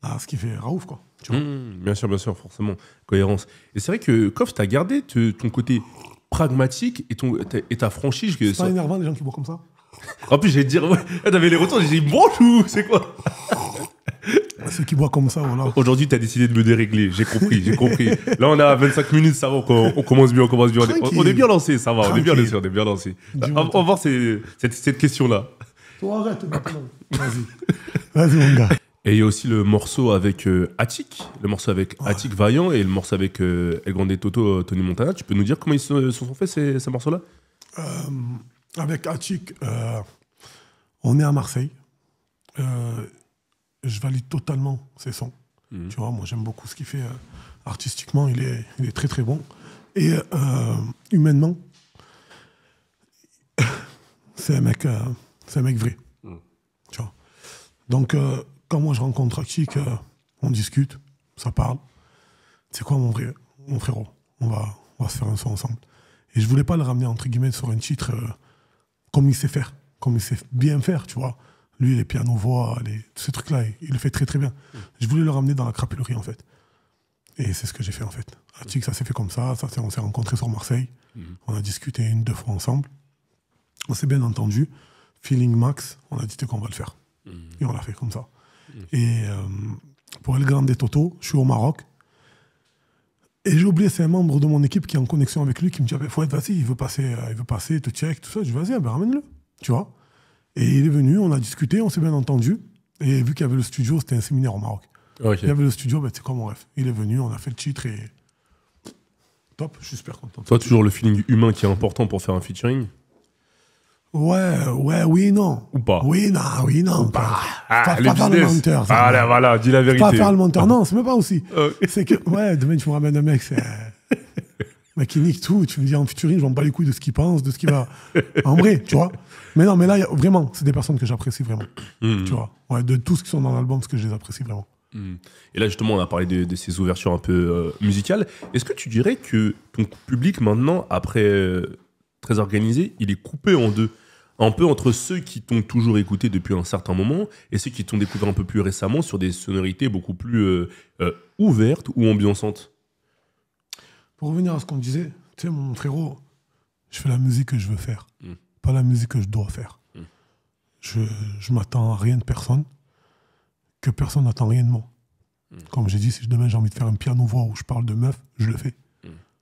à ce qui fait Raouf, quoi. Tu vois. Bien sûr, forcément. Cohérence. Et c'est vrai que Koff, t'as gardé ton côté pragmatique et ta franchise. C'est pas énervant, les gens qui boivent comme ça? En plus, j'allais te dire, ouais, t'avais les retours, j'ai dit, bonjour, c'est quoi? Ceux qui boivent comme ça, voilà. Aujourd'hui, t'as décidé de me dérégler, j'ai compris. Là, on est à 25 minutes, ça va, on commence bien. On est bien lancé, ça va, on est bien lancé. On va voir cette question-là. Toi, arrête maintenant. Vas-y, mon gars. Et il y a aussi le morceau avec Attic, Attic Vaillant et le morceau avec El Grande Toto, Tony Montana. Tu peux nous dire comment ils se sont faits ces morceaux-là? Avec Attic, on est à Marseille. Je valide totalement ses sons. Tu vois, moi j'aime beaucoup ce qu'il fait artistiquement. Il est très très bon. Et humainement, c'est un mec vrai. Tu vois. Donc quand moi je rencontre Attic, on discute, ça parle. C'est quoi mon frérot, on va se faire un son ensemble. Et je voulais pas le ramener entre guillemets sur un titre comme il sait faire, comme il sait bien faire, tu vois. Lui, les pianos-voix, tous ces trucs-là, il le fait très très bien. Je voulais le ramener dans la crapulerie en fait. Et c'est ce que j'ai fait en fait. Attic, ça s'est fait comme ça, on s'est rencontrés sur Marseille. On a discuté 1-2 fois ensemble. On s'est bien entendu. Feeling max, on a dit qu'on va le faire. Et on l'a fait comme ça. Et pour El Grande Toto, je suis au Maroc. Et j'ai oublié, c'est un membre de mon équipe qui est en connexion avec lui qui me dit Fouad, vas-y, il veut passer, te check, tout ça. Je dis vas-y, ramène-le. Tu vois. Et il est venu, on a discuté, on s'est bien entendu. Et vu qu'il y avait le studio, c'était un séminaire au Maroc. Okay. Il y avait le studio, c'est quoi mon rêve. Il est venu, on a fait le titre et. Top, je suis super content. Toi, toujours le feeling humain qui est important pour faire un featuring? Oui, non. Ou pas? Oui, non. Pas faire le menteur. Voilà, dis la vérité. Pas faire le menteur, non, c'est même pas aussi. C'est que, demain, tu me ramènes un mec, c'est. Mec, qui nique tout, tu me dis en featuring, je m'en bats les couilles de ce qu'il pense, de ce qu'il va. En vrai, tu vois. Mais non, mais là, vraiment, c'est des personnes que j'apprécie vraiment. Tu vois. Ouais, de tous qui sont dans l'album, parce que je les apprécie vraiment. Et là, justement, on a parlé de ces ouvertures un peu musicales. Est-ce que tu dirais que ton public, maintenant, après Très Organisé, il est coupé en deux? Un peu entre ceux qui t'ont toujours écouté depuis un certain moment et ceux qui t'ont découvert un peu plus récemment sur des sonorités beaucoup plus ouvertes ou ambiançantes? Pour revenir à ce qu'on disait, tu sais, mon frérot, je fais la musique que je veux faire, pas la musique que je dois faire. Je m'attends à rien de personne, que personne n'attend rien de moi. Comme j'ai dit, si demain j'ai envie de faire un piano-voix où je parle de meuf, je le fais.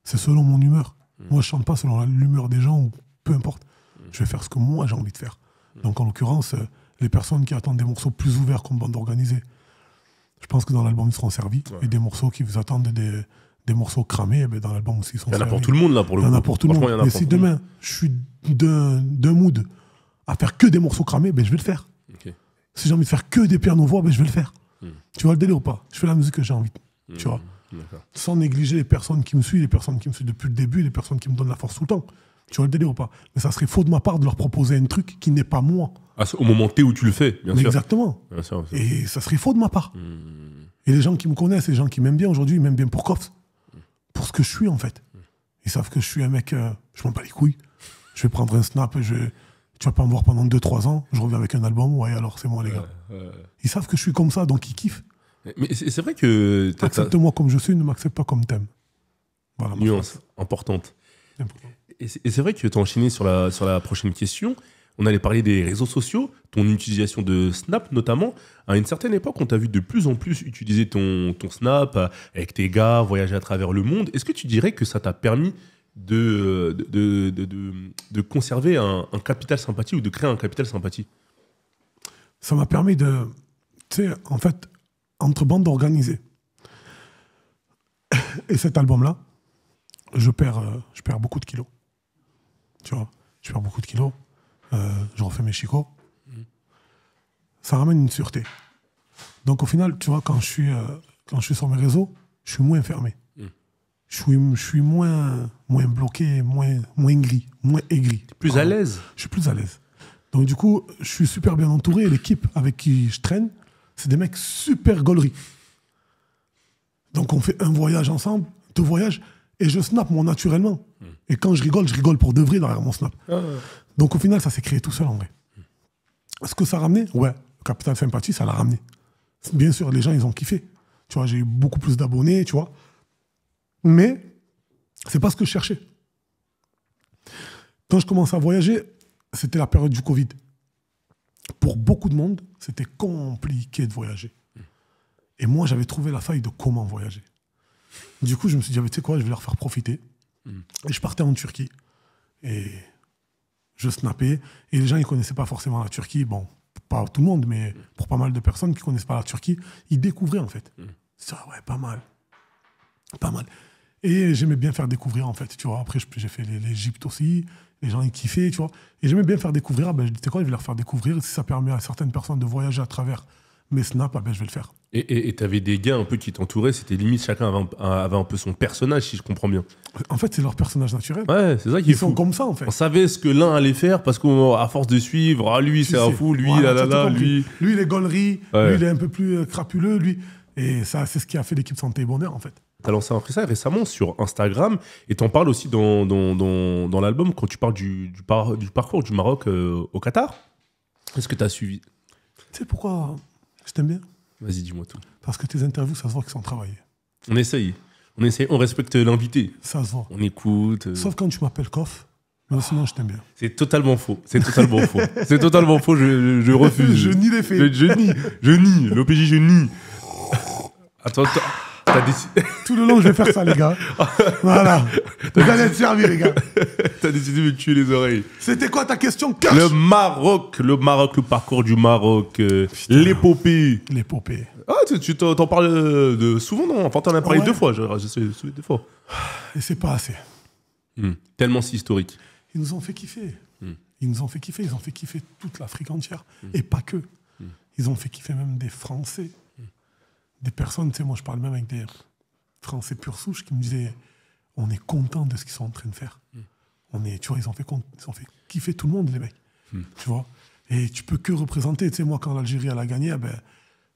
C'est selon mon humeur. Moi, je chante pas selon l'humeur des gens, ou peu importe. Je vais faire ce que moi j'ai envie de faire. Donc en l'occurrence, les personnes qui attendent des morceaux plus ouverts comme bande organisée, je pense que dans l'album ils seront servis. Et des morceaux qui vous attendent des morceaux cramés, dans l'album aussi ils sont servis. Il y en a pour tout le monde là pour le coup. Il y en a pour tout le monde. Mais si demain je suis d'un mood à faire que des morceaux cramés, je vais le faire. Si j'ai envie de faire que des pianos voix, ben, je vais le faire. Tu vois le délire ou pas? Je fais la musique que j'ai envie. Tu vois, sans négliger les personnes qui me suivent, les personnes qui me suivent depuis le début, les personnes qui me donnent la force tout le temps. Tu vois le délire ou pas? Mais ça serait faux de ma part de leur proposer un truc qui n'est pas moi. Ah, au moment T où tu le fais, bien sûr. Exactement. Bien sûr. Et ça serait faux de ma part. Et les gens qui me connaissent, les gens qui m'aiment bien aujourd'hui, ils m'aiment bien pour Koffs. Pour ce que je suis, en fait. Ils savent que je suis un mec, je m'en bats les couilles. Je vais prendre un snap, tu vas pas me voir pendant 2-3 ans, je reviens avec un album, ouais, alors c'est moi, les gars. Ils savent que je suis comme ça, donc ils kiffent. Mais c'est vrai que... Accepte-moi comme je suis, ne m'accepte pas comme t'aimes. Voilà, nuance importante. Et c'est vrai que tu as enchaîné sur la prochaine question. On allait parler des réseaux sociaux, ton utilisation de Snap notamment. À une certaine époque, on t'a vu de plus en plus utiliser ton Snap avec tes gars, voyager à travers le monde. Est-ce que tu dirais que ça t'a permis de conserver un capital sympathie ou de créer un capital sympathie? Ça m'a permis de... Tu sais, en fait, entre bandes organisées. Et cet album-là, je perds beaucoup de kilos. Tu vois, je perds beaucoup de kilos. Je refais mes chicots. Ça ramène une sûreté. Donc au final, tu vois, quand je suis sur mes réseaux, je suis moins fermé. Je suis moins bloqué, moins gris, moins aigri. T'es plus à l'aise? Je suis plus à l'aise. Donc du coup, je suis super bien entouré. Et l'équipe avec qui je traîne, c'est des mecs super gauleries. Donc on fait un voyage ensemble, 2 voyages, et je snap moi naturellement. Et quand je rigole pour de vrai derrière mon snap. Donc au final, ça s'est créé tout seul en vrai. Est-ce que ça a ramené? Ouais, le capital sympathie, ça l'a ramené. Bien sûr, les gens, ils ont kiffé. Tu vois, j'ai eu beaucoup plus d'abonnés, tu vois. Mais c'est pas ce que je cherchais. Quand je commençais à voyager, c'était la période du Covid. Pour beaucoup de monde, c'était compliqué de voyager. Et moi, j'avais trouvé la faille de comment voyager. Du coup, je me suis dit, tu sais quoi, je vais leur faire profiter. Et je partais en Turquie. Et je snappais. Et les gens, ils ne connaissaient pas forcément la Turquie. Bon, pas tout le monde, mais pour pas mal de personnes qui ne connaissent pas la Turquie, ils découvraient, en fait. Ça, ouais, pas mal. Pas mal. Et j'aimais bien faire découvrir, en fait. Tu vois, après, j'ai fait l'Égypte aussi. Les gens, ils kiffaient, tu vois. Et j'aimais bien faire découvrir. Ah ben, je dis, tu sais quoi, je vais leur faire découvrir. Si ça permet à certaines personnes de voyager à travers mes snaps, ah ben, je vais le faire. Et tu avais des gars un peu qui t'entouraient, c'était limite chacun avait un peu son personnage, si je comprends bien. En fait, c'est leur personnage naturel. Ouais, c'est ça qui est fou. Ils sont comme ça, en fait. On savait ce que l'un allait faire parce qu'à force de suivre, ah, lui c'est un fou, lui, voilà, lui. Lui, il est gaulerie, lui, il est un peu plus crapuleux, lui. Et ça, c'est ce qui a fait l'équipe Santé et Bonheur, en fait. Tu as lancé un freestyle récemment sur Instagram et tu en parles aussi dans l'album quand tu parles du parcours du Maroc au Qatar. Est-ce que tu as suivi? Tu sais pourquoi je t'aime bien? Vas-y, dis-moi tout. Parce que tes interviews, ça se voit qu'ils sont travaillés. On essaye, on respecte l'invité. Ça se voit. On écoute. Sauf quand tu m'appelles Koff, mais sinon je t'aime bien. C'est totalement faux. C'est totalement faux. C'est totalement faux, je refuse. Je nie les faits. Je nie. L'OPJ, je nie. Attends. T'as décidé... Tout le long, je vais faire ça, les gars. Voilà. Vous allez être servis, les gars. T'as décidé de me tuer les oreilles. C'était quoi ta question, Cash? Le Maroc, le parcours du Maroc, l'épopée. L'épopée. Ah, tu t'en parles souvent, non? Enfin, t'en as parlé 2 fois, je sais, 2 fois. Et c'est pas assez. Tellement si historique. Ils nous ont fait kiffer. Ils nous ont fait kiffer. Ils ont fait kiffer toute l'Afrique entière. Et pas que. Ils ont fait kiffer même des Français. Des personnes, tu sais, moi je parle même avec des Français pure souche qui me disaient on est content de ce qu'ils sont en train de faire. Tu vois, ils ont fait kiffer tout le monde, les mecs. Tu vois. Et tu peux que représenter. Tu sais, moi, quand l'Algérie elle a gagné, ben,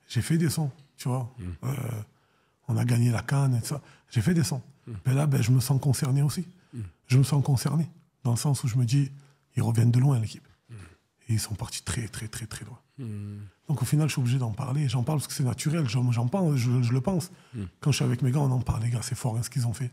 j'ai fait des sons. Tu vois. On a gagné la CAN et tout ça. J'ai fait des sons. Mais là, ben, je me sens concerné aussi. Je me sens concerné. Dans le sens où je me dis, ils reviennent de loin, l'équipe. Et ils sont partis très, très, très, très loin. Donc au final, je suis obligé d'en parler. J'en parle parce que c'est naturel. J'en pense, je le pense. Quand je suis avec mes gars, on en parle. Les gars, c'est fort hein, ce qu'ils ont fait.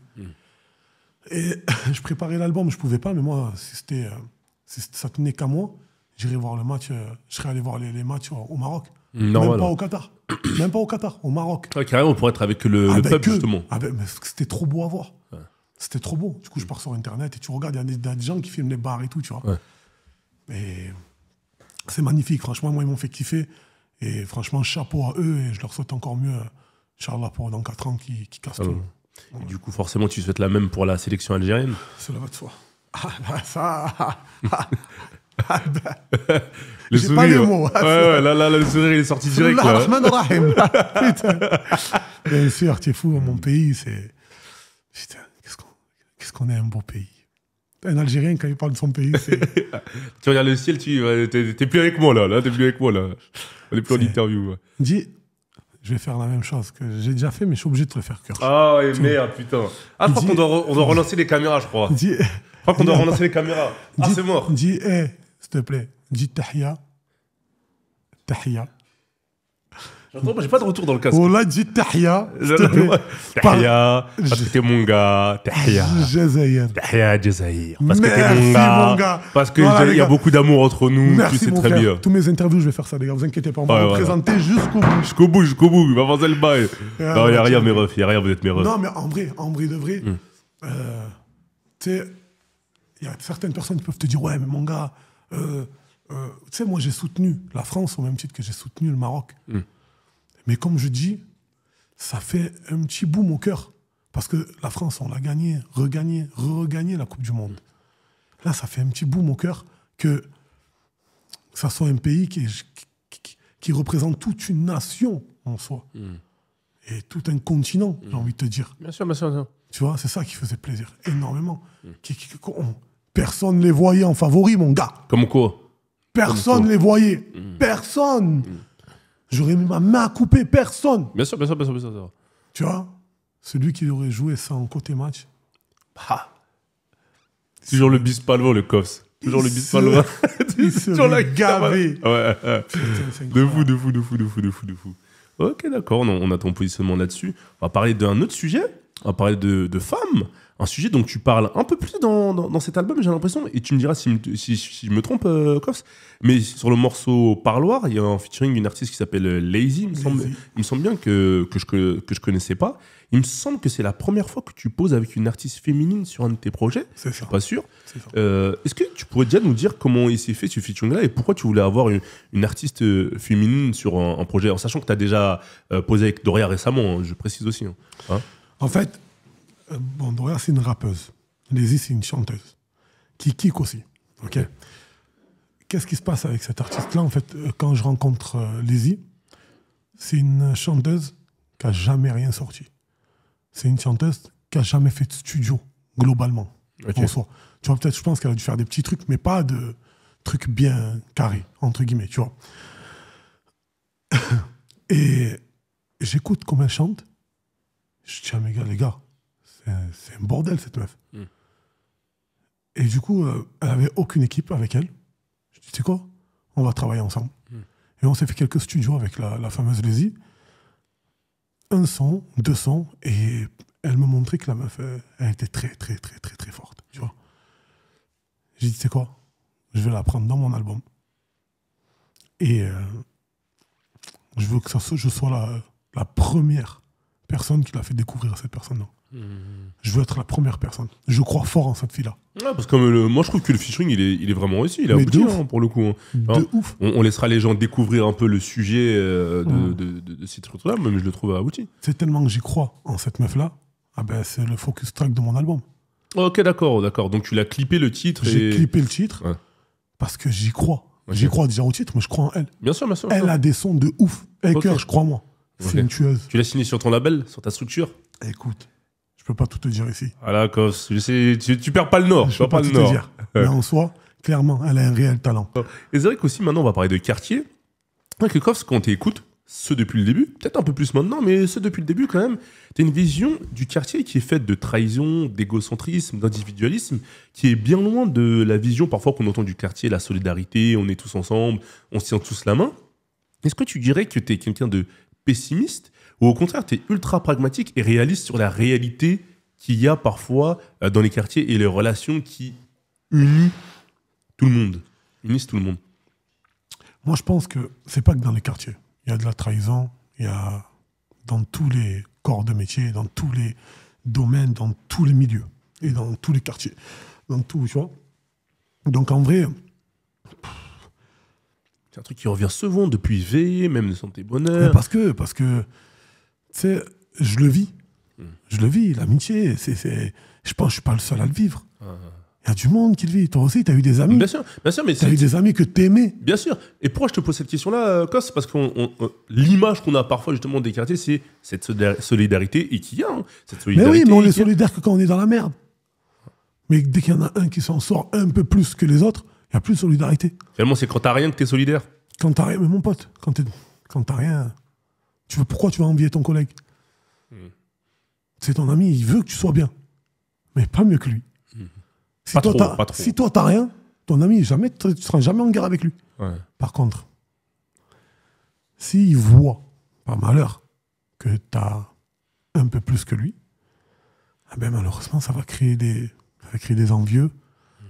Et je préparais l'album, je pouvais pas. Mais moi, si ça tenait qu'à moi, j'irais voir le match. Je serais allé voir les matchs au Maroc. Même pas au Qatar. Même pas au Qatar, au Maroc. Ouais, carrément, pour être avec le peuple, justement. Mais c'était trop beau à voir. Ouais. C'était trop beau. Du coup, je pars sur Internet et tu regardes, il y a des gens qui filment les bars et tout, tu vois. Ouais. Mais c'est magnifique. Franchement, moi, ils m'ont fait kiffer. Et franchement, chapeau à eux. Et je leur souhaite encore mieux, Inch'Allah, pour dans 4 ans, qui cassent tout. Et du coup, forcément, tu souhaites la même pour la sélection algérienne? Cela va de soi. Ça... Le J'ai pas les sourire. mots. Ouais, là, le sourire, il est sorti direct, là. Rahman Rahim. Putain. Bien sûr, tu es fou, mon pays, c'est... Putain, qu'est-ce qu'on est un beau pays. Un Algérien, quand il parle de son pays, c'est... Tu regardes le ciel, t'es plus avec moi, là. T'es plus avec moi, là. On est plus en interview. Ouais. Dis, je vais faire la même chose que j'ai déjà fait, mais je suis obligé de te le faire, Kirsch. Ah, et merde, putain. Ah, je crois qu'on doit relancer les caméras, je crois. Dis, Je crois qu'on doit relancer les caméras. Ah, c'est mort. Dis, s'il te plaît, dis tahia. Tahia. J'entends, j'ai pas de retour dans le casque. Oh là, dis tahia. S'il te plaît. Tahia, parce que t'es mon gars. Tahia. Jazaïr. Tahia, Jazaïr. Parce que t'es Merci, mon gars. mon gars. Parce qu'il Voilà, les y a gars. beaucoup d'amour entre nous. Merci, Tu sais mon très frère. bien. Tous mes interviews, je vais faire ça, les gars. Vous inquiétez pas. On va Ouais, vous voilà. présenter jusqu'au bout. Jusqu'au bout. Il va avancer le bail. Non, y a rien, ok. mes refs. Y a rien, vous êtes mes refs. Non, mais en vrai de vrai, tu sais, il y a certaines personnes qui peuvent te dire, ouais, mais mon gars, tu sais, moi, j'ai soutenu la France au même titre que j'ai soutenu le Maroc. Mais comme je dis, ça fait un petit bout mon cœur. Parce que la France, on l'a gagné, regagné la Coupe du Monde. Là, ça fait un petit bout mon cœur que ça soit un pays qui représente toute une nation en soi. Et tout un continent, j'ai envie de te dire. Bien sûr, bien sûr. Tu vois, c'est ça qui faisait plaisir, énormément. Personne ne les voyait en favori, mon gars. Comme quoi? Personne ne les voyait. Personne. J'aurais mis ma main à couper, personne. Bien sûr. Tu vois, celui qui aurait joué ça en côté match. Toujours le bispalvo, le COFS. Toujours le bispalvo. Il Toujours la serait gavé. Ouais. Putain, c'est De incroyable. fou. Ok, d'accord, on a ton positionnement là-dessus. On va parler d'un autre sujet. On va parler de femmes. Un sujet dont tu parles un peu plus dans cet album, j'ai l'impression. Et tu me diras si je me trompe, Koffs. Mais sur le morceau Parloir, il y a un featuring d'une artiste qui s'appelle Lazy. Il me semble bien que je connaissais pas. Il me semble que c'est la première fois que tu poses avec une artiste féminine sur un de tes projets. C'est Je suis ça. pas sûr. C'est ça. Est-ce que tu pourrais déjà nous dire comment il s'est fait ce featuring-là et pourquoi tu voulais avoir une artiste féminine sur un projet, en sachant que tu as déjà posé avec Doria récemment, hein, je précise aussi. Hein. En fait, Doria, c'est une rappeuse. Lazy, c'est une chanteuse. Qui kick aussi. Ok. Qu'est-ce qui se passe avec cette artiste-là? En fait, quand je rencontre Lazy, c'est une chanteuse qui n'a jamais rien sorti. C'est une chanteuse qui n'a jamais fait de studio, globalement, en soi. Tu vois, peut-être, je pense qu'elle a dû faire des petits trucs, mais pas de trucs bien carrés, entre guillemets, tu vois. Et j'écoute comme elle chante. Je dis, les gars, c'est un bordel, cette meuf. Et du coup, elle n'avait aucune équipe avec elle. Je dis, tu sais quoi? On va travailler ensemble. Et on s'est fait quelques studios avec la fameuse Lazy. Un son, 2 sons, et elle me montrait que la meuf, elle était très forte, tu vois. J'ai dit, tu sais quoi? Je vais la prendre dans mon album. Et je veux que je sois la première personne qui l'a fait découvrir à cette personne-là. Je veux être la première personne. Je crois fort en cette fille-là. Ouais, parce que moi, je trouve que le featuring, il est vraiment réussi. Il a Mais abouti, de ouf. hein, pour le coup. Hein. De ouf. On laissera les gens découvrir un peu le sujet de ces trucs-là, mais je le trouve abouti. C'est tellement que j'y crois en cette meuf-là. Ah ben, c'est le focus track de mon album. Ok, d'accord. Donc tu l'as clippé le titre. J'ai clippé le titre Ouais. parce que j'y crois. Ok. J'y crois déjà au titre, mais je crois en elle. Bien sûr. Elle a des sons de ouf. Ok. Cœur, crois-moi. C'est Ok. une tueuse. Tu l'as signé sur ton label, sur ta structure? Écoute, je peux pas tout te dire ici. Voilà, Koffs, je sais, tu perds pas le nord. Je peux pas tout te dire. Mais en soi, clairement, elle a un réel talent. Et c'est vrai qu'aussi, maintenant, on va parler de quartier. Avec Koffs, quand t'écoutes, ceux depuis le début, peut-être un peu plus maintenant, mais ceux depuis le début quand même, t'as une vision du quartier qui est faite de trahison, d'égocentrisme, d'individualisme, qui est bien loin de la vision parfois qu'on entend du quartier, la solidarité, on est tous ensemble, on se tient tous la main. Est-ce que tu dirais que t'es quelqu'un de pessimiste ou au contraire, t'es ultra pragmatique et réaliste sur la réalité qu'il y a parfois dans les quartiers et les relations qui unissent tout le monde? Moi, je pense que c'est pas que dans les quartiers. Il y a de la trahison, il y a dans tous les corps de métier, dans tous les domaines, dans tous les milieux et dans tous les quartiers. Dans tout, tu vois. Donc, en vrai, C'est un truc qui revient souvent depuis V, même de Santé Bonheur. parce que tu sais, je le vis. Je le vis, l'amitié. Je pense que je suis pas le seul à le vivre. Il y a du monde qui le vit. Toi aussi, tu as eu des amis. Bien sûr, mais Tu as eu des amis que tu aimais. Bien sûr. Et pourquoi je te pose cette question-là, Kos? Parce que l'image qu'on a parfois justement des quartiers, c'est cette solidarité et qu'il y a cette Mais solidarité. oui, mais on est qu'il y a. solidaire que quand on est dans la merde. Mais dès qu'il y en a un qui s'en sort un peu plus que les autres, il n'y a plus de solidarité. Finalement, c'est quand t'as rien que t'es solidaire. Quand t'as rien, mais mon pote, quand t'as rien, pourquoi tu vas envier ton collègue? C'est ton ami, il veut que tu sois bien. Mais pas mieux que lui. Pas trop. Si toi, t'as rien, ton ami, tu ne seras jamais en guerre avec lui. Ouais. Par contre, s'il voit, par malheur, que tu as un peu plus que lui, eh ben malheureusement, ça va créer des envieux,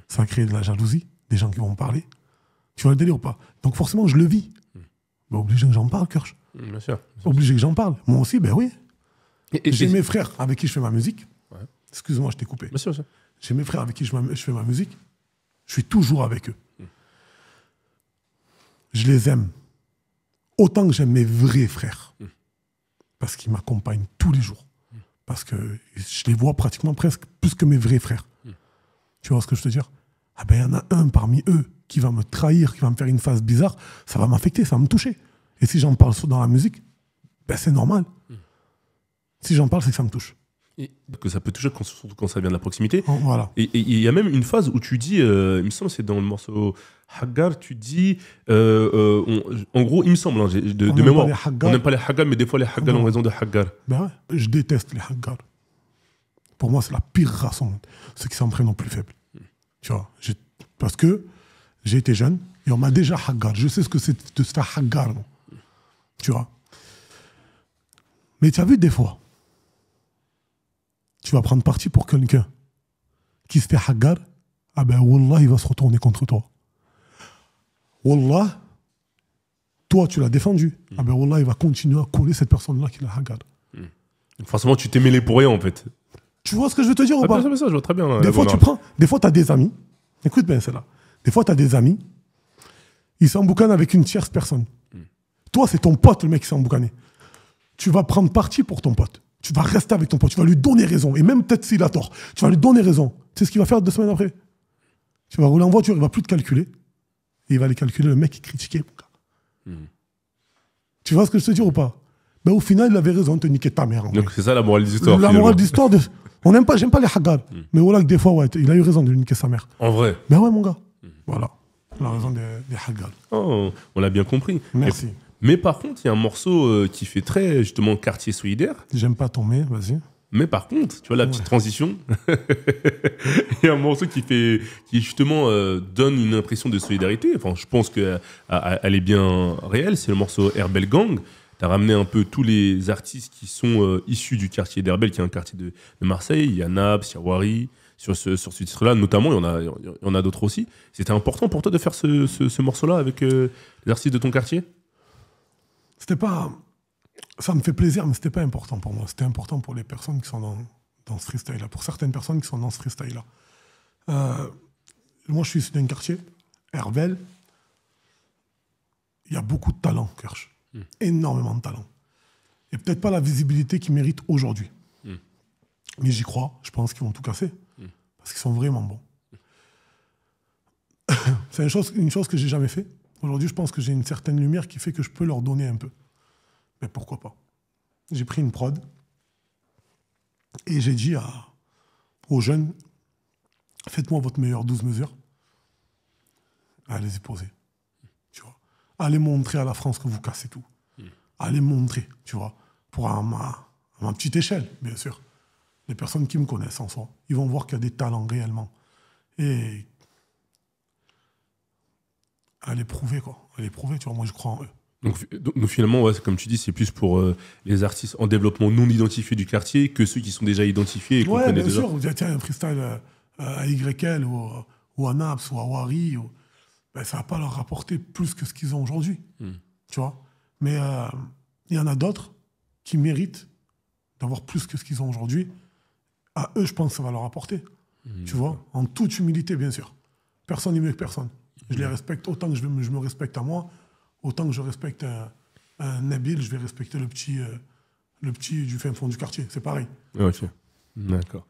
ça va créer de la jalousie, des gens qui vont parler. Tu vois le délire ou pas? Donc forcément, je le vis. Ben, obligé que j'en parle, Kirsch. Bien sûr. Obligé que j'en parle. Moi aussi, ben oui. J'ai Et- mes frères avec qui je fais ma musique. Ouais. Excuse-moi, je t'ai coupé. Bien sûr, bien sûr. J'ai mes frères avec qui je fais ma musique. Je suis toujours avec eux. Je les aime. Autant que j'aime mes vrais frères. Parce qu'ils m'accompagnent tous les jours. Parce que je les vois pratiquement presque plus que mes vrais frères. Tu vois ce que je veux te dire? Ah ben, il y en a un parmi eux qui va me trahir, qui va me faire une phase bizarre. Ça va m'affecter, ça va me toucher. Et si j'en parle dans la musique, ben c'est normal. Si j'en parle, c'est que ça me touche. Et que ça peut toucher surtout quand ça vient de la proximité. Voilà. Et il y a même une phase où tu dis, il me semble c'est dans le morceau Haggar, tu dis, en gros, il me semble, hein, de n'aime mémoire, pas les Haggar. on n'aime pas les Haggar, mais des fois les Haggar Non. ont raison de Haggar. Ben ouais, je déteste les Haggar. Pour moi, c'est la pire race au monde. Ceux qui s'en prennent aux plus faibles. Tu vois, parce que j'ai été jeune et on m'a déjà Haggar. Je sais ce que c'est de se faire Haggar. Non. Tu vois. Mais tu as vu des fois, tu vas prendre parti pour quelqu'un qui se fait Haggar, ah ben Wallah, il va se retourner contre toi. Wallah, toi, tu l'as défendu. Ah ben Wallah, il va continuer à couler cette personne-là qui l'a Haggar. Forcément, tu t'es mêlé pour rien en fait. Tu vois ce que je veux te dire ou pas? Ça, je vois très bien. Des fois, tu as des amis. Écoute bien celle-là. Des fois, tu as des amis. Ils s'emboucanent avec une tierce personne. Toi, c'est ton pote, le mec qui s'est emboucané. Tu vas prendre parti pour ton pote. Tu vas rester avec ton pote. Tu vas lui donner raison. Et même peut-être s'il a tort, tu vas lui donner raison. Tu sais ce qu'il va faire 2 semaines après? Tu vas rouler en voiture, il va plus te calculer. Et il va aller calculer le mec qui critiquait. Tu vois ce que je te dis ou pas? Ben, au final, il avait raison de te niquer ta mère. Donc c'est ça la morale de l'histoire. La finalement. morale d'histoire, j'aime pas les Haggar. Mais voilà que des fois, ouais, il a eu raison de lui niquer sa mère. En vrai. Ben ouais, mon gars. Voilà. La raison des Haggar. Oh, on l'a bien compris. Merci. Mais par contre, il y a un morceau qui fait très justement quartier solidaire. J'aime pas tomber, vas-y. Mais par contre, tu vois la petite transition, il y a un morceau qui justement donne une impression de solidarité. Enfin, je pense qu'elle est bien réelle. C'est le morceau Herbel Gang. Tu as ramené un peu tous les artistes qui sont issus du quartier d'Herbel, qui est un quartier de Marseille. Il y a Naps, il y a Wari. Sur ce titre-là, notamment, il y en a d'autres aussi. C'était important pour toi de faire ce morceau-là avec les artistes de ton quartier? C'était pas... Ça me fait plaisir, mais c'était pas important pour moi. C'était important pour les personnes qui sont dans ce freestyle-là. Pour certaines personnes qui sont dans ce freestyle-là. Moi, je suis issu d'un quartier, Herbel. Il y a beaucoup de talent, Kirsch. Énormément de talent. Et peut-être pas la visibilité qu'ils méritent aujourd'hui. Mais j'y crois. Je pense qu'ils vont tout casser. Parce qu'ils sont vraiment bons. C'est une chose que j'ai jamais fait. Aujourd'hui, je pense que j'ai une certaine lumière qui fait que je peux leur donner un peu. Mais pourquoi pas? J'ai pris une prod et j'ai dit aux jeunes, faites-moi votre meilleur 12 mesures. Allez-y poser. Tu vois. Allez montrer à la France que vous cassez tout. Allez montrer, tu vois. Pour à ma petite échelle, bien sûr. Les personnes qui me connaissent en soi, ils vont voir qu'il y a des talents réellement. Et allez prouver, quoi. Allez prouver, tu vois. Moi, je crois en eux. Donc finalement, ouais, comme tu dis, c'est plus pour les artistes en développement non identifiés du quartier que ceux qui sont déjà identifiés et qu'on connaît déjà. Ouais, bien sûr. Tiens, un freestyle à YL ou à Naps ou à Wari, ben, ça ne va pas leur rapporter plus que ce qu'ils ont aujourd'hui. Tu vois. Mais il y en a d'autres qui méritent d'avoir plus que ce qu'ils ont aujourd'hui. À eux, je pense que ça va leur apporter. Tu vois. En toute humilité, bien sûr. Personne n'est mieux que personne. Je les respecte autant que je me respecte à moi. Autant que je respecte un Nabil, je vais respecter le petit du fin fond du quartier. C'est pareil. Ok, d'accord.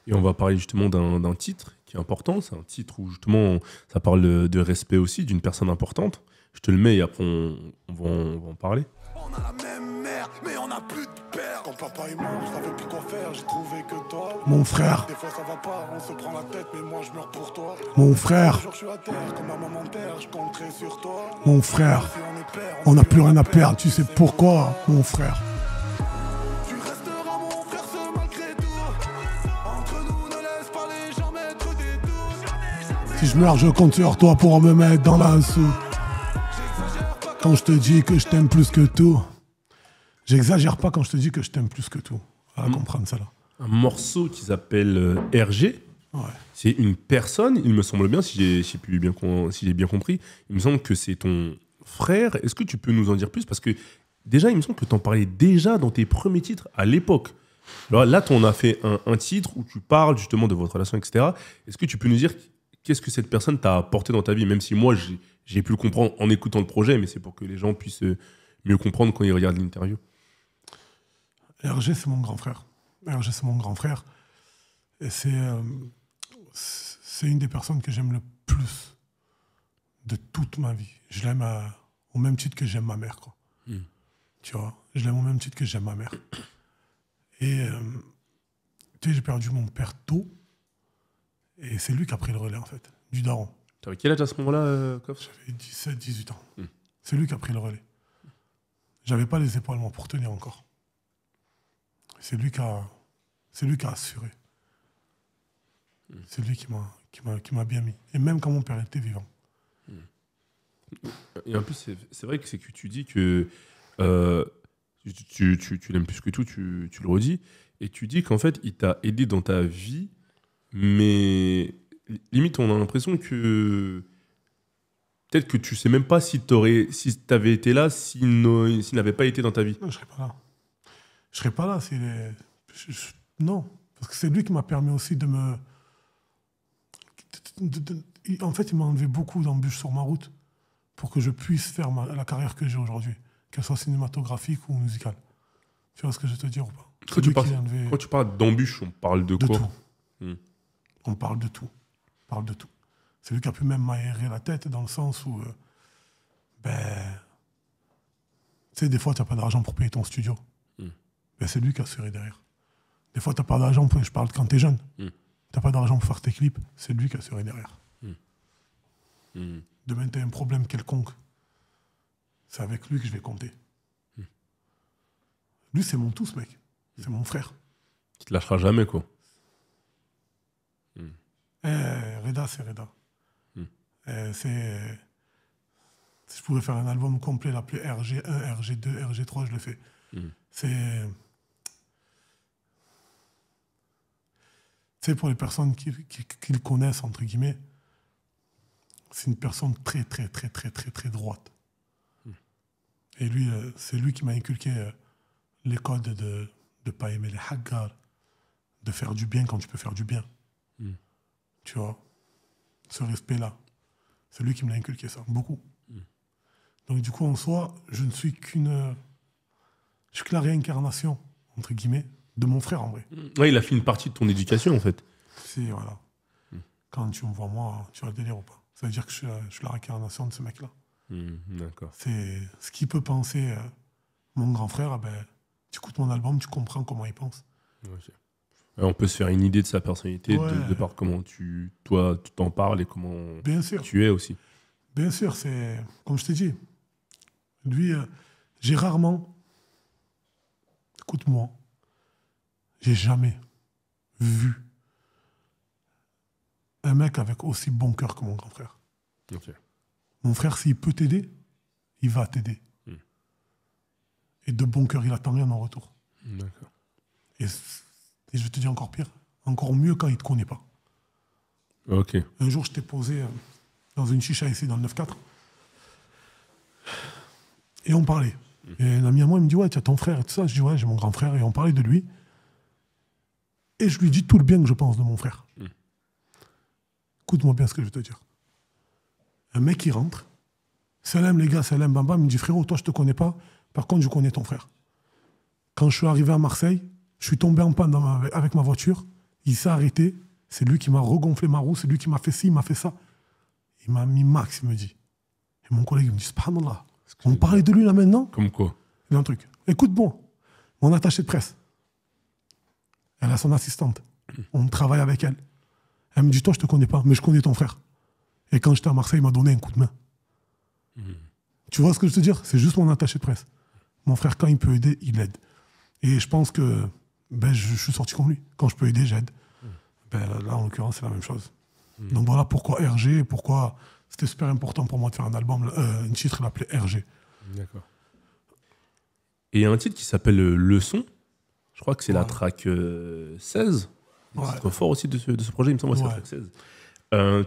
Et on va parler justement d'un titre qui est important. C'est un titre où justement ça parle de respect aussi d'une personne importante. Je te le mets et après on va en parler. On a la même mère, mais on a plus de père. Quand papa est mort, je savais plus quoi faire, j'ai trouvé que toi. Mon frère, Des fois ça va pas, on se prend la tête, mais moi je meurs pour toi. mon frère, Un jour je suis à terre, comme ma maman terre, je compterai sur toi. mon frère. Si on est père, On n'a plus rien à perdre, tu sais pourquoi, mon frère. tu resteras mon frère, ce malgré tout. Entre nous, ne laisse pas les gens mettre des doutes. Si je meurs, je compte sur toi pour me mettre dans la soupe. Quand je te dis que je t'aime plus que tout. J'exagère pas quand je te dis que je t'aime plus que tout. À comprendre ça là. Un morceau qui s'appelle RG. Ouais. C'est une personne, il me semble bien, si j'ai bien compris, il me semble que c'est ton frère. Est-ce que tu peux nous en dire plus? Parce que déjà, il me semble que tu en parlais déjà dans tes premiers titres à l'époque. Alors là, tu en as fait un titre où tu parles justement de votre relation, etc. Est-ce que tu peux nous dire qu'est-ce que cette personne t'a apporté dans ta vie? Même si moi, j'ai pu le comprendre en écoutant le projet, mais c'est pour que les gens puissent mieux comprendre quand ils regardent l'interview. RG, c'est mon grand frère. RG, c'est mon grand frère. Et c'est une des personnes que j'aime le plus de toute ma vie. Je l'aime au même titre que j'aime ma mère, quoi. Tu vois, je l'aime au même titre que j'aime ma mère. Et tu sais, j'ai perdu mon père tôt. Et c'est lui qui a pris le relais, en fait, du daron. T'avais quel âge à ce moment-là, Kof? J'avais 17, 18 ans. C'est lui qui a pris le relais. J'avais pas les épaules, moi, pour tenir encore. C'est lui qui a assuré. C'est lui qui m'a bien mis. Et même quand mon père était vivant. Et en plus, c'est vrai que c'est que tu dis que tu l'aimes plus que tout, tu le redis, et tu dis qu'en fait, il t'a aidé dans ta vie, mais limite, on a l'impression que peut-être que tu sais même pas si t'avais été là, s'il n'avait pas été dans ta vie. Non, je serais pas là. Je serais pas là s'il est... Non, parce que c'est lui qui m'a permis aussi de me... En fait, il m'a enlevé beaucoup d'embûches sur ma route pour que je puisse faire la carrière que j'ai aujourd'hui, qu'elle soit cinématographique ou musicale. Tu vois ce que je veux te dire ou pas? Quand tu parles d'embûches, on parle de quoi? Tout. On parle de tout. On parle de tout. C'est lui qui a pu même m'aérer la tête dans le sens où... tu sais, des fois, tu n'as pas d'argent pour payer ton studio. Ben, c'est lui qui a assuré derrière. Des fois, tu n'as pas d'argent, je parle quand tu es jeune. Tu n'as pas d'argent pour faire tes clips, c'est lui qui a assuré derrière. Demain, tu as un problème quelconque, c'est avec lui que je vais compter. Lui, c'est mon tout, ce mec. C'est mon frère. Qui te lâchera jamais, quoi. Reda, c'est Reda. Si je pouvais faire un album complet, l'appeler RG1, RG2, RG3, je le fais. C'est... Tu sais, pour les personnes qui le connaissent, entre guillemets, c'est une personne très, très, très, très, très, très droite. Et lui, c'est lui qui m'a inculqué les codes de ne pas aimer les haggars, de faire du bien quand tu peux faire du bien. Tu vois, ce respect-là. C'est lui qui me l'a inculqué, ça, beaucoup. Donc, du coup, en soi, je ne suis qu'une... Je suis que la réincarnation, entre guillemets, de mon frère, en vrai. Ouais, il a fait une partie de ton éducation, en fait. Si, voilà. Quand tu me vois, moi, tu as le délire ou pas? Ça veut dire que je suis la réincarnation de ce mec-là. D'accord. C'est ce qu'il peut penser, mon grand frère. Tu écoutes mon album, tu comprends comment il pense. Okay. On peut se faire une idée de sa personnalité, Ouais. de par comment toi, tu t'en parles et comment Bien sûr. tu es aussi. Bien sûr, c'est comme je t'ai dit. Lui, j'ai rarement... Écoute-moi. J'ai jamais vu un mec avec aussi bon cœur que mon grand frère. Ok. Mon frère, s'il peut t'aider, il va t'aider. Et de bon cœur, il attend rien en retour. D'accord. Et je vais te dire encore pire, encore mieux quand il ne te connaît pas. Ok. Un jour, je t'ai posé dans une chicha ici, dans le 9-4. Et on parlait. Et un ami à moi, il me dit, ouais, tu as ton frère et tout ça. Je dis, ouais, j'ai mon grand frère. Et on parlait de lui. Et je lui dis tout le bien que je pense de mon frère. Écoute-moi bien ce que je vais te dire. Un mec qui rentre, salam les gars, salam bamba, il me dit, frérot, toi, je te connais pas. Par contre, je connais ton frère. Quand je suis arrivé à Marseille, je suis tombé en panne avec ma voiture. Il s'est arrêté. C'est lui qui m'a regonflé ma roue. C'est lui qui m'a fait ci, il m'a fait ça. Il m'a mis max, il me dit. Et mon collègue, il me dit, subhanallah. On parlait de lui là maintenant. Comme quoi? Il y a un truc. Écoute, bon, mon attachée de presse, elle a son assistante. On travaille avec elle. Elle me dit, toi, je te connais pas, mais je connais ton frère. Et quand j'étais à Marseille, il m'a donné un coup de main. Tu vois ce que je veux te dire? C'est juste mon attaché de presse. Mon frère, quand il peut aider, il aide. Et je pense que je suis sorti comme lui. Quand je peux aider, j'aide. Là, en l'occurrence, c'est la même chose. Donc voilà pourquoi RG, et pourquoi c'était super important pour moi de faire un album, un titre, il l'appelait RG. D'accord. Et il y a un titre qui s'appelle Leçon. Je crois que c'est la track 16. C'est trop fort aussi de ce projet, il me semble, c'est la track 16.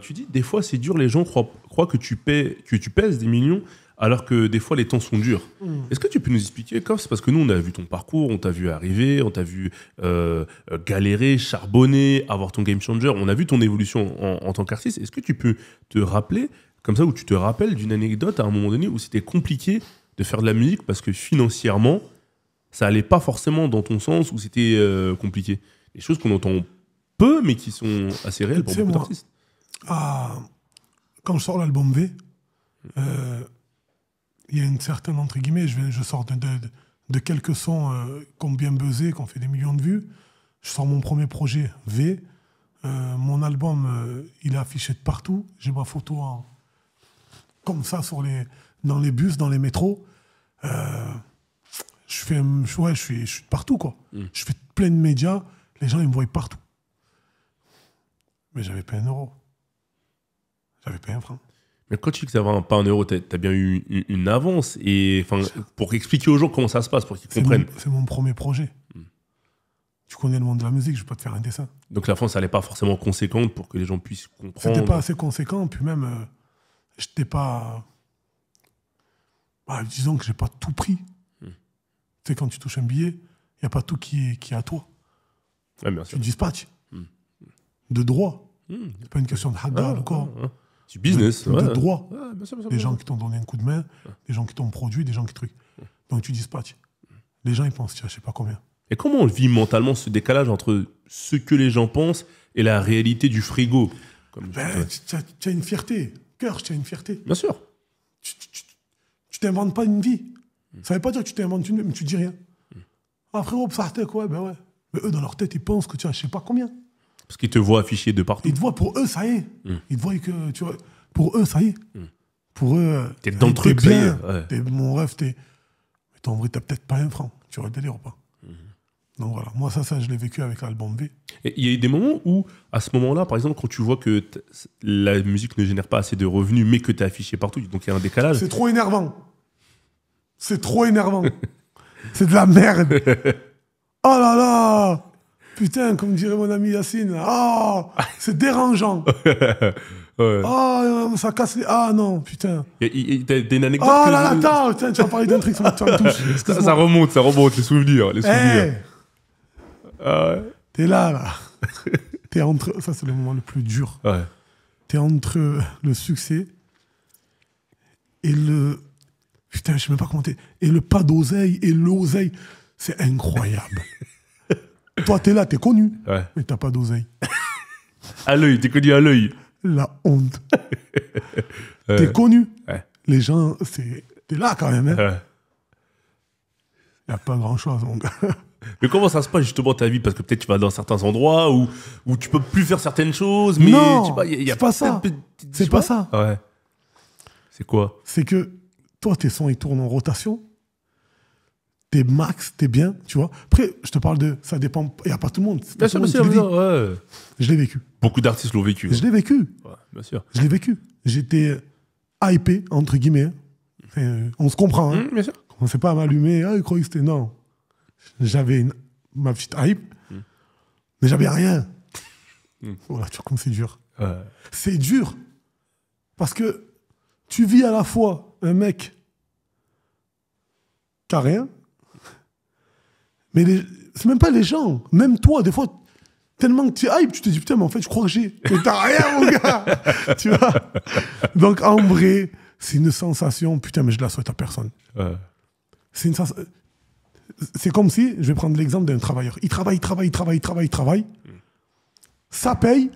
Tu dis, des fois, c'est dur, les gens croient que tu pèses des millions, alors que des fois, les temps sont durs. Est-ce que tu peux nous expliquer, Kof? C'est parce que nous, on a vu ton parcours, on t'a vu arriver, on t'a vu galérer, charbonner, avoir ton game changer, on a vu ton évolution en tant qu'artiste. Est-ce que tu peux te rappeler, comme ça, où tu te rappelles d'une anecdote à un moment donné où c'était compliqué de faire de la musique parce que financièrement, ça allait pas forcément dans ton sens, où c'était compliqué? Des choses qu'on entend peu, mais qui sont assez réelles pour beaucoup d'artistes. Quand je sors l'album V, il y a une certaine, entre guillemets, je sors de quelques sons qui ont bien buzzé, qui ont fait des millions de vues. Je sors mon premier projet V. Mon album, il est affiché de partout. J'ai ma photo comme ça dans les bus, dans les métros. Je suis de partout, quoi. Je fais plein de médias. Les gens, ils me voient partout. Mais j'avais pas un euro. J'avais pas un franc. Mais quand tu dis que tu n'avais pas un euro, tu as bien eu une avance. Et pour expliquer aux gens comment ça se passe, pour qu'ils comprennent. C'est mon premier projet. Tu connais le monde de la musique, je vais pas te faire un dessin. Donc l'avance, elle n'est pas forcément conséquente pour que les gens puissent comprendre. C'était pas assez conséquent, puis même, j'étais pas... disons que j'ai pas tout pris. Tu sais, quand tu touches un billet, il n'y a pas tout qui est à toi. Ouais, bien sûr. Tu dispatches. De droit. C'est pas une question de haddad ou quoi. Du business. De droit. Bien sûr, des gens qui t'ont donné un coup de main, des gens qui t'ont produit, des gens qui truquent. Donc tu dispatches. Les gens, ils pensent, tiens, je sais pas combien. Et comment on vit mentalement ce décalage entre ce que les gens pensent et la réalité du frigo? Tu as une fierté. Cœur, tu as une fierté. Bien sûr. Tu t'inventes pas une vie. Ça veut pas dire que tu t'inventes une vie, mais tu dis rien. Ah frérot, ça ouais. Mais eux, dans leur tête, ils pensent que tu as je sais pas combien. Parce qu'ils te voient affiché de partout. Ils te voient, pour eux, ça y est. Ils te voient que, tu vois, pour eux, ça y est. Pour eux, t'es dans le truc, bien. ça y est. Ouais. T'es mon rêve, Mais en vrai, t'as peut-être pas un franc. Tu vois le délire ou pas? Donc voilà, moi, ça, je l'ai vécu avec l'album V. Et il y a eu des moments où, à ce moment-là, par exemple, quand tu vois que la musique ne génère pas assez de revenus, mais que t'es affiché partout, donc il y a un décalage. C'est trop énervant. C'est trop énervant. C'est de la merde. Oh là là! Putain, comme dirait mon ami Yacine. Oh, c'est dérangeant. Oh, ça casse les... Ah non, putain. T'as une anecdote. Oh là là, attends, putain, tu vas parler d'un truc, ça me touche. Ça remonte, les souvenirs. T'es là. T'es entre... Ça, c'est le moment le plus dur. Ouais. T'es entre le succès et le... Putain, je sais même pas comment t'es... Et le pas d'oseille et l'oseille. C'est incroyable. Toi, t'es là, t'es connu, mais t'as pas d'oseille. À l'œil, t'es connu à l'œil. La honte. T'es connu. Les gens, t'es là quand même. Hein. Y a pas grand-chose, mon gars. Mais comment ça se passe justement ta vie? Parce que peut-être tu vas dans certains endroits où tu peux plus faire certaines choses, mais non, tu vois, y a c'est pas ça. C'est pas ça. Ouais. C'est quoi? C'est que toi, tes sons, ils tournent en rotation. T'es max, t'es bien, tu vois. Après, je te parle de... Ça dépend... Il n'y a pas tout le monde. Bien sûr, ouais. Je l'ai vécu. Beaucoup d'artistes l'ont vécu. Je l'ai vécu. Ouais, bien sûr. Je l'ai vécu. J'étais hypé, entre guillemets. Enfin, on se comprend. Hein. Bien sûr. On ne s'est pas à m'allumer. Ah, il croyait que c'était... Non. J'avais ma petite hype, mais j'avais rien. Voilà, tu vois comme c'est dur. Ouais. C'est dur. Parce que tu vis à la fois un mec qui n'a rien, mais c'est même pas les gens. Même toi, des fois, tellement que tu es hype, tu te dis, putain, mais en fait, je crois que j'ai. Mais t'as rien, mon gars. Tu vois. Donc, en vrai, c'est une sensation, putain, mais je la souhaite à personne. C'est une sensation... C'est comme si, je vais prendre l'exemple d'un travailleur. Il travaille. ça paye,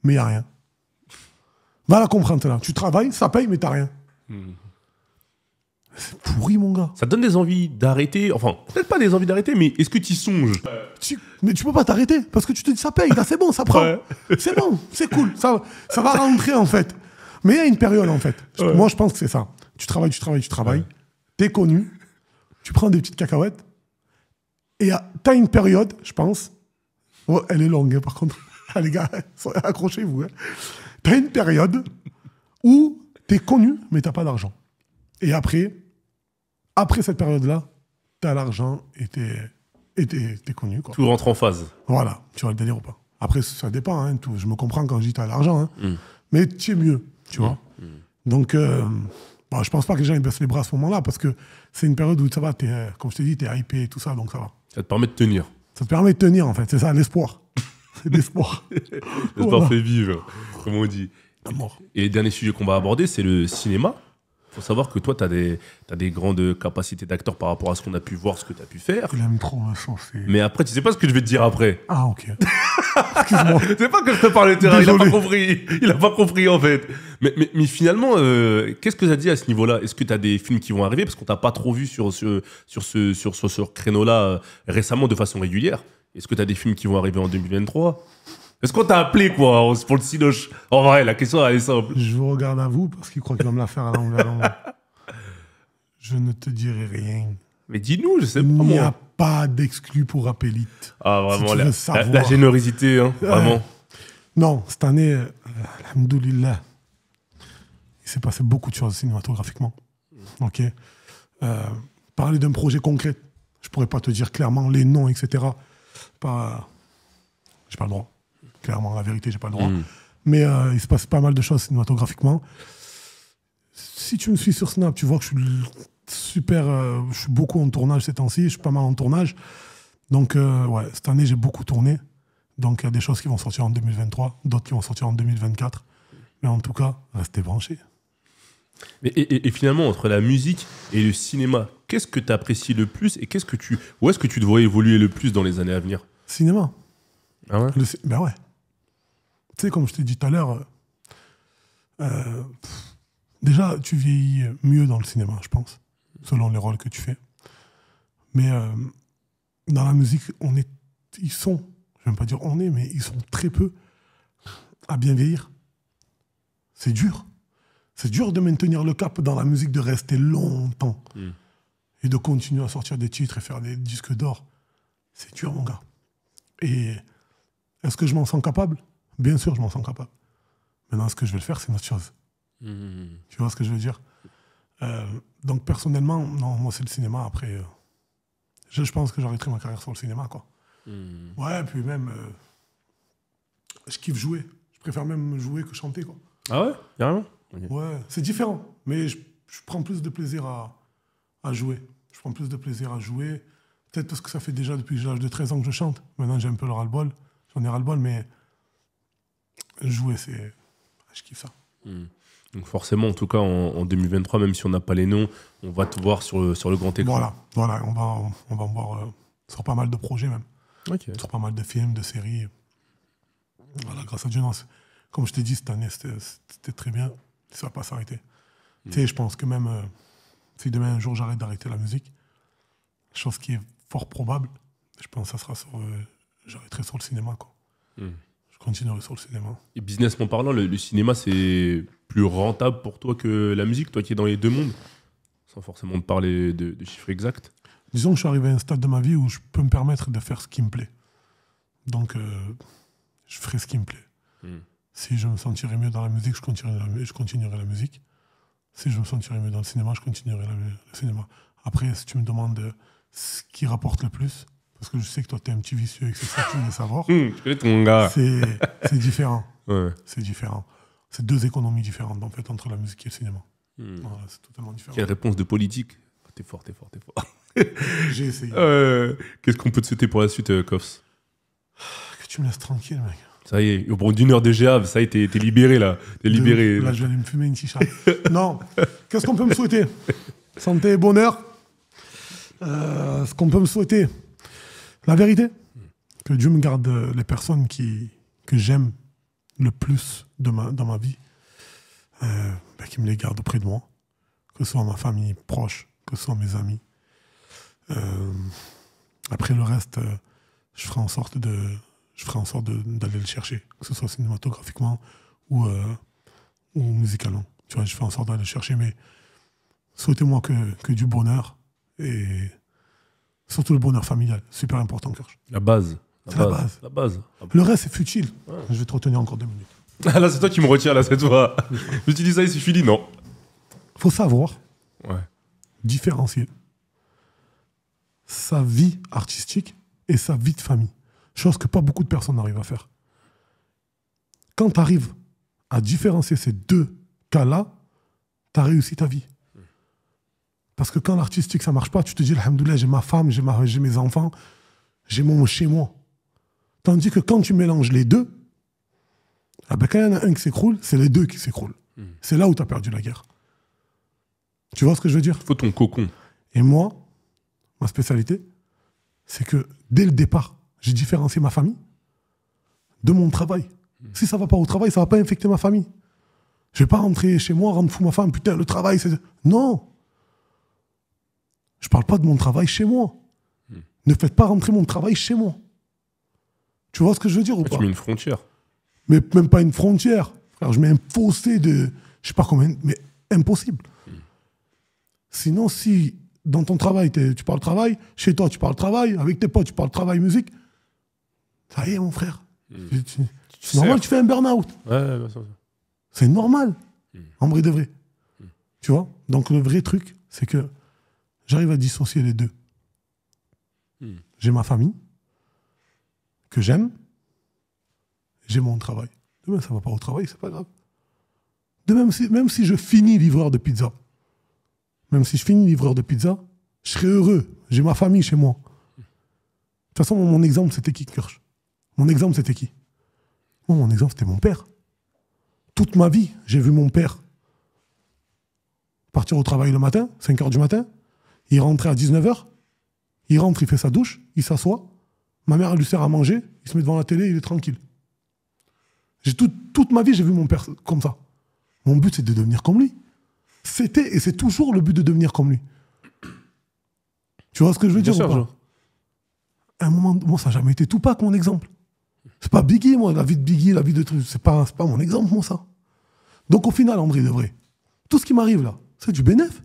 mais il n'y a rien. Va la comprendre là. Tu travailles, ça paye, mais t'as rien. C'est pourri, mon gars. Ça te donne des envies d'arrêter, enfin, peut-être pas des envies d'arrêter, mais est-ce que tu y songes? Mais tu peux pas t'arrêter parce que tu te dis ça paye, là c'est bon, ça prend. Ouais. C'est bon, c'est cool, ça va rentrer en fait. Mais il y a une période en fait. Ouais. Moi je pense que c'est ça. Tu travailles, Ouais. t'es connu, tu prends des petites cacahuètes et t'as une période, je pense. Oh, elle est longue hein, par contre. Ah, les gars, accrochez-vous. Hein. T'as une période où t'es connu mais t'as pas d'argent. Et après cette période-là, t'as l'argent et t'es connu. Quoi. Tout rentre en phase. Voilà, tu vois le délire ou pas. Après, ça dépend. Hein, tout. Je me comprends quand je dis t'as l'argent. Hein. Mais tu es mieux, tu vois. Donc, je pense pas que les gens ils baissent les bras à ce moment-là parce que c'est une période où ça va, comme je t'ai dit, t'es hypé et tout ça, donc ça va. Ça te permet de tenir. Ça te permet de tenir, en fait. C'est ça, l'espoir. C'est l'espoir. L'espoir Voilà. fait vivre, comme on dit. La mort. Et le dernier sujet qu'on va aborder, c'est le cinéma. Il faut savoir que toi, tu as des grandes capacités d'acteur par rapport à ce qu'on a pu voir, ce que tu as pu faire. Il aime trop me senser. Mais après, tu sais pas ce que je vais te dire après. Ah, ok. Excuse-moi. C'est pas que je te parle le terrain, il a Désolé. pas compris. Il a pas compris en fait. Mais finalement, qu'est-ce que ça dit à ce niveau-là? Est-ce que tu as des films qui vont arriver? Parce qu'on t'a pas trop vu sur ce créneau-là récemment de façon régulière. Est-ce que tu as des films qui vont arriver en 2023? Est-ce qu'on t'a appelé quoi pour le Cinoche? En vrai, la question elle est simple. Je vous regarde à vous parce qu'il croit qu'il va me la faire à l'envers. Je ne te dirai rien. Mais dis-nous, je sais pas Il n'y a moi. pas d'exclus pour Appelite. Ah vraiment, Si tu la, veux la, savoir. la générosité, hein, vraiment. Non, cette année, alhamdoulilah, il s'est passé beaucoup de choses cinématographiquement. Ok. Parler d'un projet concret, je pourrais pas te dire clairement les noms, etc. J'ai pas le droit. Clairement, la vérité, j'ai pas le droit. Mais il se passe pas mal de choses cinématographiquement. Si tu me suis sur Snap, tu vois que je suis super. Je suis beaucoup en tournage ces temps-ci. Je suis pas mal en tournage. Donc, ouais, cette année, j'ai beaucoup tourné. Donc, il y a des choses qui vont sortir en 2023, d'autres qui vont sortir en 2024. Mais en tout cas, restez branchés. Et finalement, entre la musique et le cinéma, qu'est-ce que tu apprécies le plus et où est-ce que tu devrais évoluer le plus dans les années à venir? Cinéma. Ah ouais? Ben ouais. Tu sais, comme je t'ai dit tout à l'heure, déjà, tu vieillis mieux dans le cinéma, je pense, selon les rôles que tu fais. Mais dans la musique, ils sont, je ne vais pas dire on est, mais ils sont très peu à bien vieillir. C'est dur. C'est dur de maintenir le cap dans la musique, de rester longtemps et de continuer à sortir des titres et faire des disques d'or. C'est dur, mon gars. Et est-ce que je m'en sens capable? Bien sûr, je m'en sens capable. Maintenant, ce que je vais le faire, c'est une autre chose. Tu vois ce que je veux dire? Donc, personnellement, non, moi, c'est le cinéma. Après, je pense que j'arrêterai ma carrière sur le cinéma, quoi. Ouais, puis même, je kiffe jouer. Je préfère même jouer que chanter, quoi. Ah ouais? Carrément? Okay. Ouais, c'est différent. Mais je prends plus de plaisir à jouer. Je prends plus de plaisir à jouer. Peut-être parce que ça fait déjà depuis l'âge de 13 ans que je chante. Maintenant, j'ai un peu le ras-le-bol. J'en ai ras-le-bol, mais jouer, c'est... Je kiffe ça. Donc forcément, en tout cas, en 2023, même si on n'a pas les noms, on va te voir sur le grand écran. Voilà, on va me voir sur pas mal de projets même. Okay. Sur pas mal de films, de séries. Voilà, grâce à Dieu, non, comme je t'ai dit, cette année, c'était très bien. Ça va pas s'arrêter. Tu sais, je pense que même si demain un jour j'arrête d'arrêter la musique, chose qui est fort probable, je pense que ça sera j'arrêterai sur le cinéma, quoi. Je continuerai sur le cinéma. Et businessment parlant, le cinéma, c'est plus rentable pour toi que la musique, toi qui es dans les deux mondes, sans forcément te parler de chiffres exacts? Disons que je suis arrivé à un stade de ma vie où je peux me permettre de faire ce qui me plaît. Donc, je ferai ce qui me plaît. Si je me sentirais mieux dans la musique, je continuerai la musique. Si je me sentirais mieux dans le cinéma, je continuerai le cinéma. Après, si tu me demandes ce qui rapporte le plus, parce que je sais que toi, t'es un petit vicieux et que c'est ça que tu veux savoir, Je connais ton gars. c'est différent. Ouais. C'est différent. C'est deux économies différentes, en fait, entre la musique et le cinéma. Voilà, c'est totalement différent. Quelle réponse de politique? T'es fort. J'ai essayé. Qu'est-ce qu'on peut te souhaiter pour la suite, Koffs? Que tu me laisses tranquille, mec. Ça y est, au bout d'une heure de GA, ça y est, t'es libéré là. T'es libéré. Là, je vais aller me fumer une chicha. Non. Qu'est-ce qu'on peut me souhaiter? Santé et bonheur. Ce qu'on peut me souhaiter. La vérité, Que Dieu me garde les personnes que j'aime le plus dans ma vie, qu'il me les garde auprès de moi, que ce soit ma famille proche, que ce soit mes amis. Après le reste, je ferai en sorte d'aller le chercher, que ce soit cinématographiquement ou musicalement. Tu vois, je fais en sorte d'aller le chercher, mais souhaitez-moi que du bonheur et surtout le bonheur familial, super important, Kirsch. La base. C'est la base. La base. Le reste, c'est futile. Ouais. Je vais te retenir encore 2 minutes. Ah, là, c'est toi qui me retires, là, c'est toi. Je te dis ça et c'est fini, non. Faut savoir Ouais. différencier sa vie artistique et sa vie de famille. Chose que pas beaucoup de personnes n'arrivent à faire. Quand tu arrives à différencier ces deux cas-là, tu as réussi ta vie. Parce que quand l'artistique, ça marche pas, tu te dis, alhamdoulilah, j'ai ma femme, j'ai mes enfants, j'ai mon chez-moi. Tandis que quand tu mélanges les deux, ah ben quand il y en a un qui s'écroule, c'est les deux qui s'écroulent. C'est là où tu as perdu la guerre. Tu vois ce que je veux dire? Il faut ton cocon. Et moi, ma spécialité, c'est que dès le départ, j'ai différencié ma famille de mon travail. Si ça va pas au travail, ça va pas infecter ma famille. Je vais pas rentrer chez moi, rendre fou ma femme, putain, le travail, c'est... Non. Je parle pas de mon travail chez moi. Ne faites pas rentrer mon travail chez moi. Tu vois ce que je veux dire ou pas? Tu mets une frontière. Mais même pas une frontière. Frère, je mets un fossé de... Je sais pas combien... Mais impossible. Sinon, si dans ton travail, tu parles travail, chez toi, tu parles travail, avec tes potes, tu parles travail, musique, ça y est, mon frère. C'est normal, tu fais un burn-out. Ouais, bien sûr. C'est normal. En vrai de vrai. Tu vois? Donc, le vrai truc, c'est que j'arrive à dissocier les deux. J'ai ma famille, que j'aime, j'ai mon travail. Demain, ça va pas au travail, c'est pas grave. Même si je finis livreur de pizza, je serai heureux. J'ai ma famille chez moi. De toute façon, mon exemple, c'était qui, Kirsch? Mon exemple, c'était qui? Moi, mon exemple, c'était mon père. Toute ma vie, j'ai vu mon père partir au travail le matin, 5h du matin. Il rentrait à 19h. Il rentre, il fait sa douche, il s'assoit. Ma mère, elle lui sert à manger. Il se met devant la télé, il est tranquille. Toute ma vie, j'ai vu mon père comme ça. Mon but, c'est de devenir comme lui. C'était et c'est toujours le but de devenir comme lui. Tu vois ce que je veux dire ou pas? À un moment, moi, ça n'a jamais été Tupac, mon exemple. C'est pas Biggie, moi, la vie de Biggie, la vie de trucs. C'est pas mon exemple, moi, ça. Donc, au final, en vrai de vrai, tout ce qui m'arrive là, c'est du bénéf.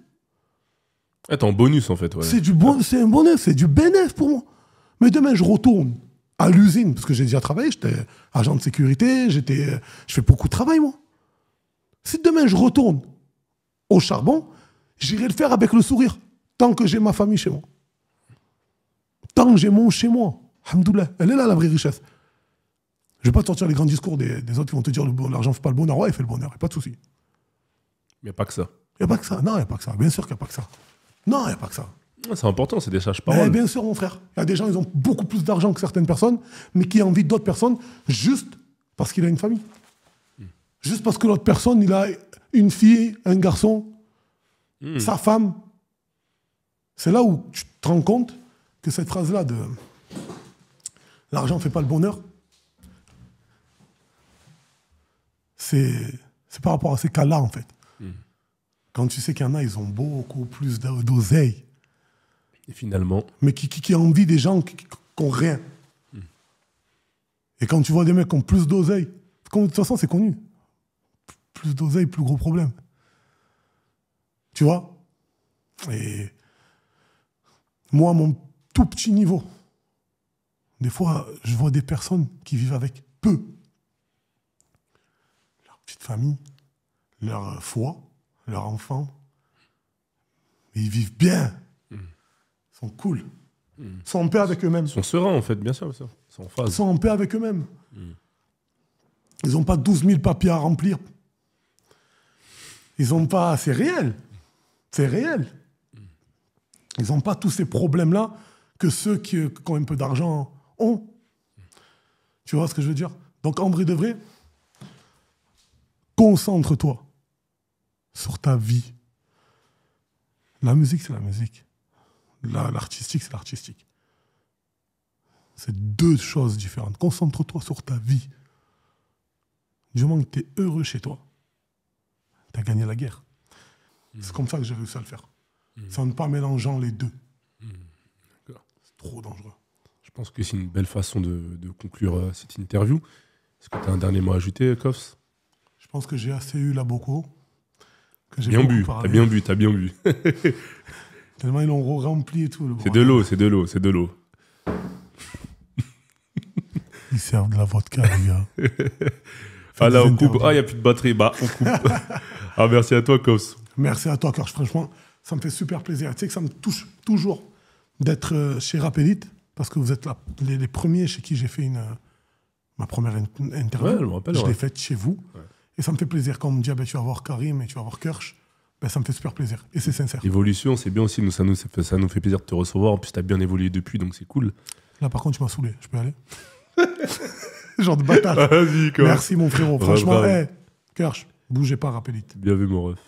T'es en bonus, en fait. Ouais. C'est un bonheur, c'est du bénéf pour moi. Mais demain, je retourne à l'usine, parce que j'ai déjà travaillé, j'étais agent de sécurité, je fais beaucoup de travail, moi. Si demain, je retourne au charbon, j'irai le faire avec le sourire, tant que j'ai ma famille chez moi. Tant que j'ai mon chez moi. Alhamdoulilah, elle est là, la vraie richesse. Je vais pas te sortir les grands discours des autres qui vont te dire l'argent ne fait pas le bonheur. Ouais, il fait le bonheur, il n'y a pas de souci. Il n'y a pas que ça. Il n'y a pas que ça. Non, il n'y a pas que ça. Bien sûr qu'il n'y a pas que ça. Non, il n'y a pas que ça. C'est important, c'est des sages-paroles. Bien sûr, mon frère. Il y a des gens, ils ont beaucoup plus d'argent que certaines personnes, mais qui envient d'autres personnes juste parce qu'il a une famille. Juste parce que l'autre personne, il a une fille, un garçon, sa femme. C'est là où tu te rends compte que cette phrase-là de l'argent ne fait pas le bonheur, c'est par rapport à ces cas-là, en fait. Quand tu sais qu'il y en a, ils ont beaucoup plus d'oseille. Et finalement... Mais qui envient des gens qui n'ont rien. Et quand tu vois des mecs qui ont plus d'oseille, de toute façon, c'est connu. Plus d'oseille, plus gros problème. Tu vois? Et moi, mon tout petit niveau, des fois, je vois des personnes qui vivent avec peu. Leur petite famille, leur foi, leurs enfants. Ils vivent bien. Ils sont cool. Ils sont en paix avec eux-mêmes. Ils sont sereins, en fait, bien sûr. Ils sont en phase. Ils sont en paix avec eux-mêmes. Ils n'ont pas 12 000 papiers à remplir. Ils n'ont pas... C'est réel. C'est réel. Ils n'ont pas tous ces problèmes-là que ceux qui ont un peu d'argent ont. Tu vois ce que je veux dire? Donc, en vrai de vrai, concentre-toi sur ta vie. La musique, c'est la musique. L'artistique, c'est l'artistique. C'est deux choses différentes. Concentre-toi sur ta vie. Du moment que tu es heureux chez toi, tu as gagné la guerre. C'est comme ça que j'ai réussi à le faire. C'est en ne pas mélangeant les deux. D'accord. C'est trop dangereux. Je pense que c'est une belle façon de conclure cette interview. Est-ce que tu as un dernier mot à ajouter, Koffs? Je pense que j'ai assez eu la Boko. Que j'ai Bien beaucoup bu, parlé. t'as bien bu. Tellement ils l'ont rempli et tout. C'est de l'eau, c'est de l'eau, c'est de l'eau. Ils servent de la vodka, les gars. Ah là, des on coupe. interviews. Ah, il n'y a plus de batterie. Bah, on coupe. Ah, merci à toi, Koffs. Merci à toi, Kirsch. Franchement, ça me fait super plaisir. Tu sais que ça me touche toujours d'être chez Rapélite, parce que vous êtes les premiers chez qui j'ai fait ma première interview. Ouais, je me rappelle, Je ouais. l'ai faite chez vous. Ouais. Et ça me fait plaisir. Quand on me dit, ah ben, tu vas voir Karim et tu vas voir Kirsch, ben, ça me fait super plaisir. Et c'est sincère. L'évolution, c'est bien aussi. Ça nous fait plaisir de te recevoir. En plus, tu as bien évolué depuis, donc c'est cool. Là, par contre, tu m'as saoulé. Je peux y aller Genre de bâtard. Vas-y, quoi. Merci, mon frérot. Bravo, Franchement, bravo. hey, Kirsch, bougez pas, Rapélite. Bien vu, mon ref.